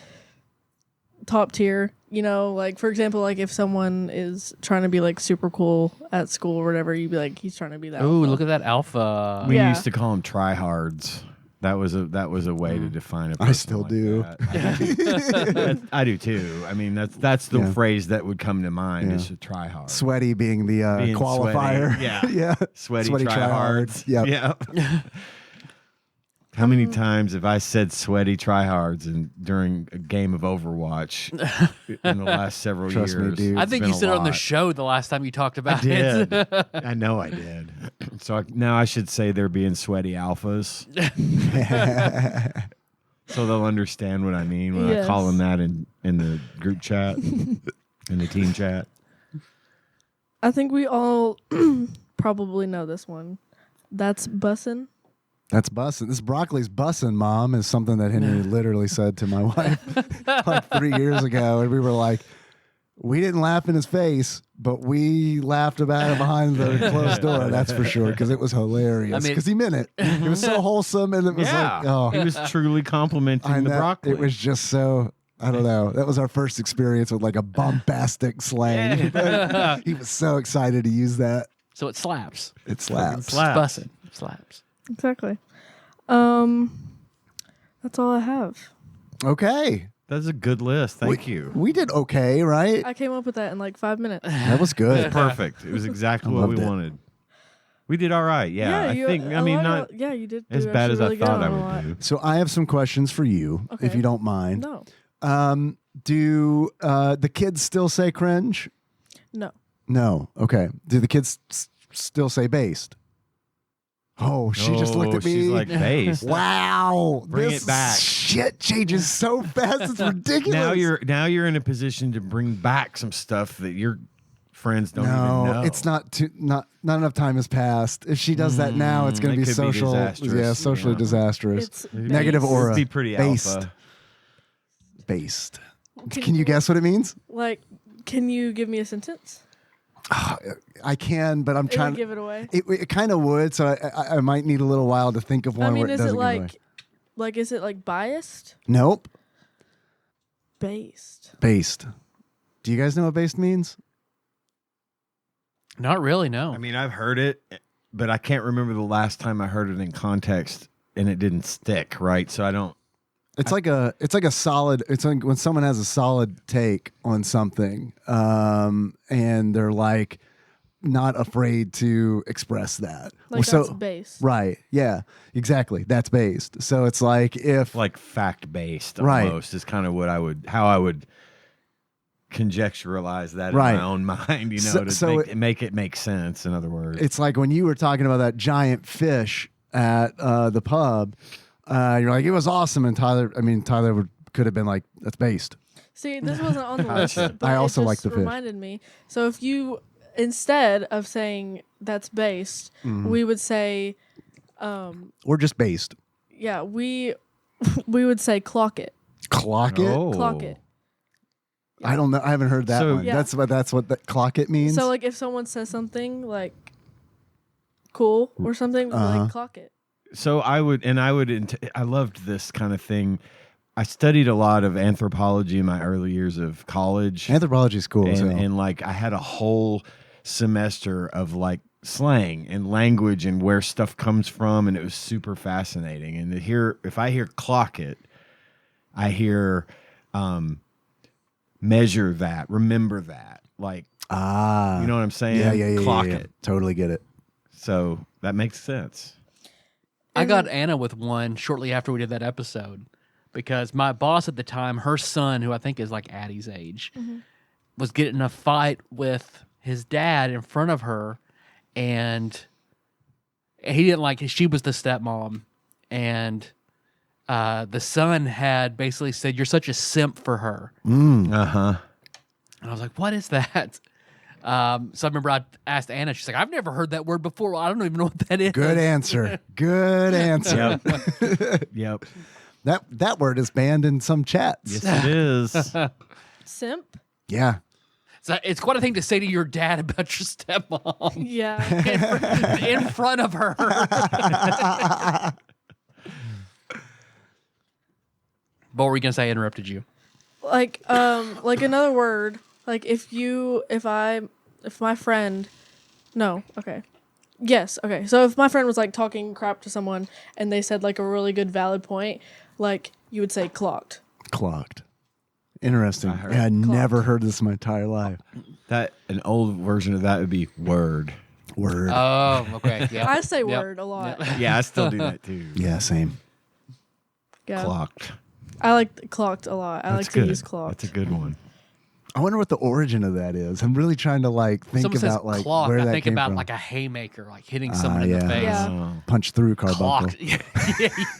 top tier. Like for example, like if someone is trying to be like super cool at school or whatever, you'd be like, he's trying to be that. Ooh, alpha. look at that alpha. We Yeah. used to call them tryhards. That was a way to define a person. I still like do. that. I do too. I mean, that's the Yeah. phrase that would come to mind. Yeah. Is a tryhard. sweaty being the Being qualifier. sweaty. Yeah. yeah, Sweaty tryhards. tryhards. Yep. Yeah. How many times have I said sweaty tryhards during a game of Overwatch in the last several Trust me, years? dude. I It's think been you a said it on the lot. show the last time you talked I about did. it. I know I did. So now I should say they're being sweaty alphas. So they'll understand what I mean when I call Yes. them that in the group chat, in the team chat. I think we all probably know this one. That's bussin'. That's bussin'. This broccoli's bussin', Mom, is something that Henry literally said to my wife like 3 years ago. And we were like, we didn't laugh in his face, but we laughed about it behind the closed door. That's for sure, because it was hilarious. I mean- Because he meant it. It was so wholesome, and it was like, oh, he was truly complimenting I the know. broccoli. It was just so. I don't know. That was our first experience with like a bombastic slang. He was so excited to use that. So it slaps. It slaps. slap. Bussin'. Slaps. Exactly. That's all I have. Okay. That's a good list. Thank you. We did okay, right? I came up with that in like 5 minutes. That was good. Perfect. It was exactly I what we loved it. wanted. We did all right. Yeah, I you, think. a I mean, lot not of- yeah, you did as do bad actually as I really good thought I on a lot. would do. So I have some questions for you, if Okay. you don't mind. No, Do the kids still say cringe? no. No. Okay. Do the kids still say based? Oh, she just looked at me. She's like, based. Wow. Bring this it back. Shit changes so fast. It's ridiculous. Now you're in a position to bring back some stuff that your friends don't even know. It's not enough time has passed. If she does that now, it's going It to be could be social. disastrous. Yeah, socially Yeah. disastrous. It's Negative based. aura. It'd be pretty Based. alpha. Based. Can you guess what it means? Like, can you give me a sentence? I can, but I'm It trying. would give it away. It kind of would, so I might need a little while to think of one I mean, where it is doesn't it give away. like, is it like biased? Nope. Based. Based. Do you guys know what based means? Not really, no. I mean, I've heard it, but I can't remember the last time I heard it in context, and it didn't stick. Right, so I don't. It's like a solid. It's like when someone has a solid take on something, and they're like not afraid to express that. Like so, that's based. right? Yeah, exactly. That's based. So it's like if Like fact based, Right. almost is kind of what how I would conjecturalize that Right. in my own mind. So make it make sense. In other words, it's like when you were talking about that giant fish at the pub, you're like it was awesome, and Tyler could have been like that's based. See, this wasn't on the list, but I also it like just the fish. reminded me. So if you, instead of saying that's based, Mm-hmm. we would say, Or just based. yeah, we would say clock it. Clock it. Oh. Clock it. I don't know. I haven't heard that So- one. Yeah. That's what that clock it means. So like if someone says something like cool or something, we're Uh-huh. like clock it. So I loved this kind of thing. I studied a lot of anthropology in my early years of college. Anthropology is cool. and like I had a whole semester of like slang and language and where stuff comes from, and it was super fascinating. And if I hear clock it, I hear measure that, remember that, like you know what I'm saying? Yeah. Clock yeah. it. Totally get it. So that makes sense. I got Anna with one shortly after we did that episode because my boss at the time, her son, who I think is like Addie's age, was getting in a fight with his dad in front of her, and he didn't like it. She was the stepmom, and the son had basically said, "You're such a simp for her." Uh-huh. And I was like, "What is that?" So I remember I asked Anna. She's like, "I've never heard that word before. Well, I don't even know what that is." Good answer. Good answer. Yep. That word is banned in some chats. Yes, it is. Simp? Yeah. So it's quite a thing to say to your dad about your stepmom Yeah. in front of her. What were you gonna say? I interrupted you. like another word, like if my friend, no, okay. Yes, okay. So if my friend was like talking crap to someone and they said like a really good valid point, like you would say clocked. Clocked. Interesting. heard Yeah, I never heard this in my entire life. That an old version of that would be word. Word. Oh, okay. Yeah. I say word a lot. Yeah, I still do that too. yeah, same. Yeah. Clocked. I like clocked a lot. I That's like good. to use clocked. That's a good one. I wonder what the origin of that is. I'm really trying to like think Someone says about like clock. where I that think came about from. like a haymaker, like hitting someone in yeah. the face. Yeah. Punch through carbuncle. Clocked. Yeah.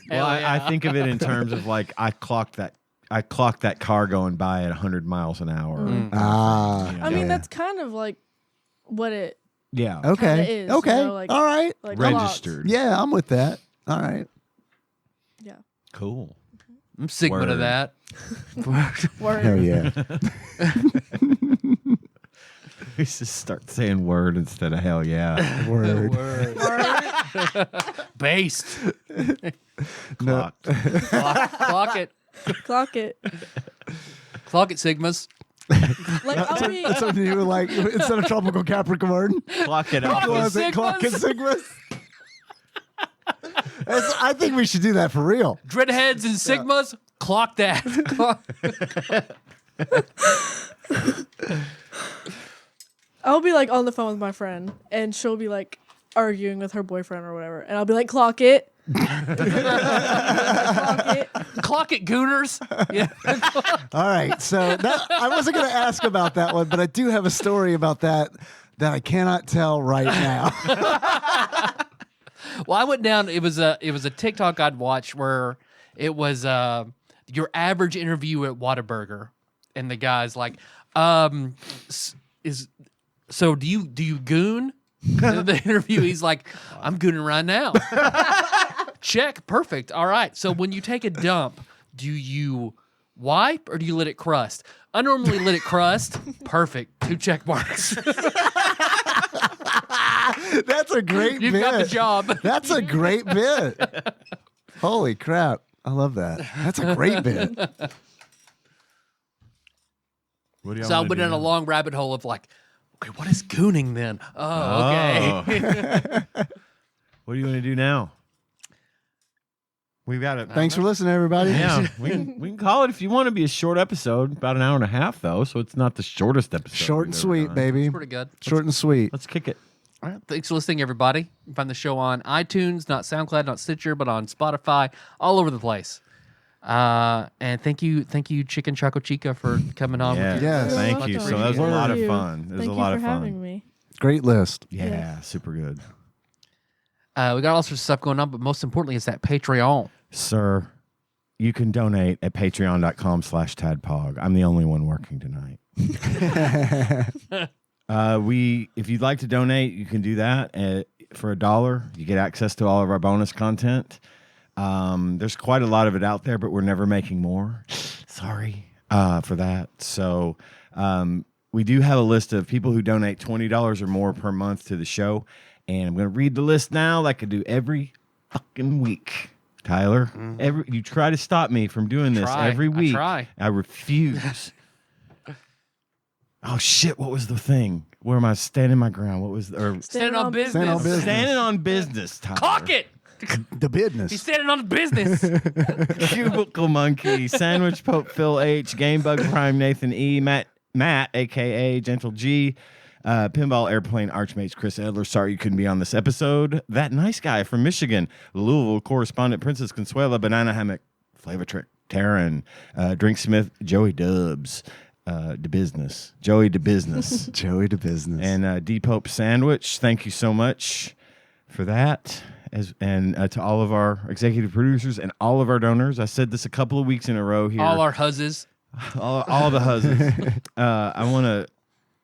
Well, I think of it in terms of like I clocked that car going by at 100 miles an hour. Ah. Yeah. I mean, yeah. that's kind of like what it Yeah. okay. kinda is, okay. you know, like- All right. like Registered. Yeah, I'm with that. All right. clocked. Yeah. Cool. I'm Sigma to Word. that. Word. Hell yeah. We just start saying word instead of hell yeah. Word. Word. Based. No. Clocked. Clock it. Clock it. Clock it, Sigmas. Like I'll be That's something you were like instead of tropical Capricorn. Clock it Clock out. Was it clock and Sigmas? I think we should do that for real. Dreadheads and Sigmas. Clock that. I'll be like on the phone with my friend and she'll be like arguing with her boyfriend or whatever, and I'll be like, clock it. Clock it. Clock it, Gooners. Yeah. All right. So that, I wasn't going to ask about that one, but I do have a story about that I cannot tell right now. Well, I went down. It was a TikTok I'd watched where it was your average interview at Whataburger, and the guy's like, do you goon? And the interview, he's like, I'm gooning right now. Check, perfect. All right. So when you take a dump, do you wipe or do you let it crust? I normally let it crust. Perfect. 2 check marks. That's a great You've bit. got the job. That's a great bit. Holy crap. I love that. That's a great bit. What do y'all So I wanna went do down a now? long rabbit hole of like, okay, what is gooning then? Oh, okay. What do you want to do now? We've got it. Thanks for listening, everybody. Yeah, we can call it if you want to be a short episode, about an hour and a half though, so it's not the shortest episode. Short and we've ever sweet, done. baby. Pretty good. Short and sweet. Let's kick it. All right. Thanks for listening, everybody. You can find the show on iTunes, not SoundCloud, not Stitcher, but on Spotify, all over the place. And thank you, Chicken Choco Chica, for coming on. Yeah, With your Yes. thank you. Much So that was a lot of appreciated. fun. It was Thank a lot you of for fun. having me. Great list. Yeah, Yes. super good, We got all sorts of stuff going on, but most importantly, it's that Patreon. sir. You can donate at patreon.com/tadpog. I'm the only one working tonight. If you'd like to donate, you can do that for $1. You get access to all of our bonus content. There's quite a lot of it out there, but we're never making more. Sorry. for that. So we do have a list of people who donate $20 or more per month to the show. And I'm going to read the list now like I do every fucking week. Tyler, you try to stop me from doing this every week. I refuse. Oh, shit. What was the thing? Where am I standing my ground? What was standing on business. Standing on business, Tyler. Clock it. The business. He's standing on business. Cubicle Monkey, Sandwich Pope Phil H, Gamebug Prime Nathan E, Matt, a.k.a. Gentle G, Pinball Airplane Archmates Chris Edler. Sorry you couldn't be on this episode. That nice guy from Michigan, Louisville correspondent Princess Consuela, Banana Hammock, Flavor Trick, Taryn, Drinksmith, Joey Dubs, the business, Joey the business, Joey the business, and D Pope Sandwich. Thank you so much for that. And to all of our executive producers and all of our donors. I said this a couple of weeks in a row here. All our huzzes. all the huzzes. I want to,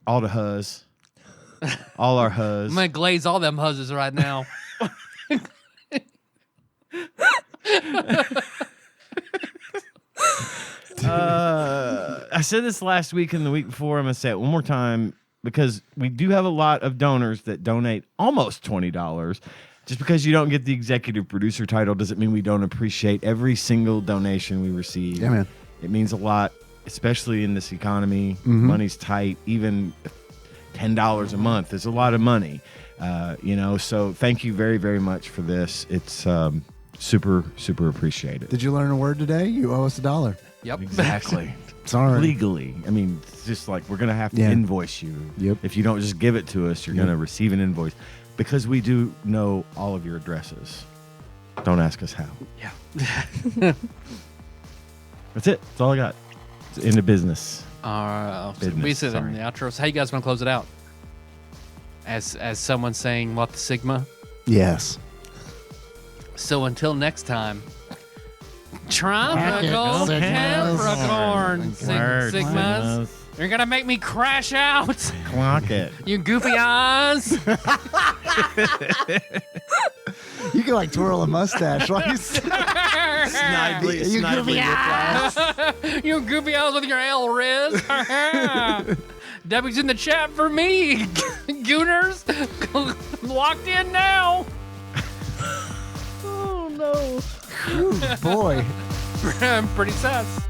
all the huzz. All our huzz. I'm going to glaze all them huzzes right now. I said this last week and the week before. I'm going to say it one more time because we do have a lot of donors that donate almost $20. Just because you don't get the executive producer title doesn't mean we don't appreciate every single donation we receive. Yeah, man. It means a lot, especially in this economy. Money's tight. Even $10 a month is a lot of money. So thank you very, very much for this. It's super, super appreciated. Did you learn a word today? You owe us $1. Yep. Exactly. Sorry. Legally. I mean, it's just like we're going to have to invoice you. Yep. If you don't just give it to us, you're going to receive an invoice. Because we do know all of your addresses. Don't ask us how. Yeah. That's it. That's all I got. It's into business. We said in the outro. So how you guys want to close it out? As someone saying, what the Sigma? Yes. So until next time, Tropical Capricorn Sigmas. You're going to make me crash out. Clock it. You goofy eyes. You can like twirl a mustache while you Snidely. You goofy eyes. You goofy eyes with your L Riz. Debbie's in the chat for me. Gooners. Locked in now. Oh, no. Ooh, boy. Pretty sus.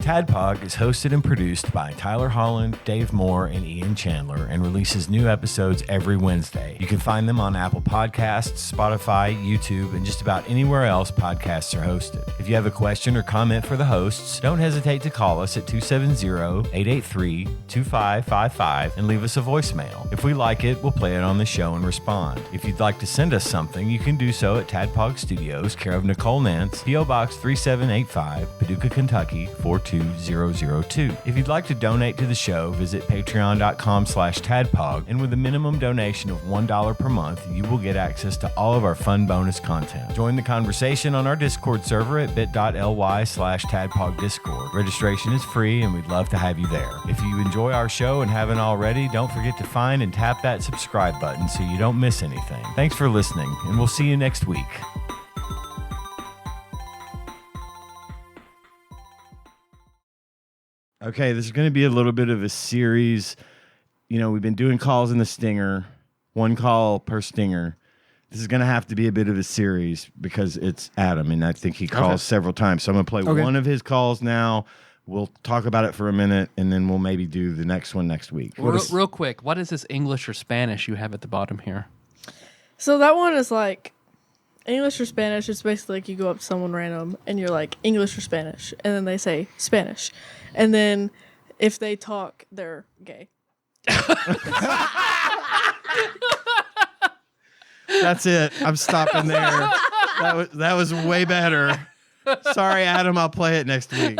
TADPOG is hosted and produced by Tyler Holland, Dave Moore, and Ian Chandler, and releases new episodes every Wednesday. You can find them on Apple Podcasts, Spotify, YouTube, and just about anywhere else podcasts are hosted. If you have a question or comment for the hosts, don't hesitate to call us at 270-883-2555 and leave us a voicemail. If we like it, we'll play it on the show and respond. If you'd like to send us something, you can do so at TADPOG Studios, care of Nicole Nance, P.O. Box 3785, Paducah, Kentucky 42002. If you'd like to donate to the show, visit patreon.com/tadpog, and with a minimum donation of $1 per month, you will get access to all of our fun bonus content. Join the conversation on our Discord server at bit.ly/tadpogdiscord. Registration is free, and we'd love to have you there. If you enjoy our show and haven't already, don't forget to find and tap that subscribe button so you don't miss anything. Thanks for listening, and we'll see you next week. Okay, this is going to be a little bit of a series. You know, we've been doing calls in the stinger, one call per stinger. This is going to have to be a bit of a series because it's Adam, and I think he calls several times. So I'm going to play one of his calls now. We'll talk about it for a minute, and then we'll maybe do the next one next week. Real quick, what is this English or Spanish you have at the bottom here? So that one is like English or Spanish. It's basically like you go up to someone random and you're like, English or Spanish? And then they say Spanish. And then if they talk, they're gay. That's it. I'm stopping there. That was way better. Sorry, Adam. I'll play it next week.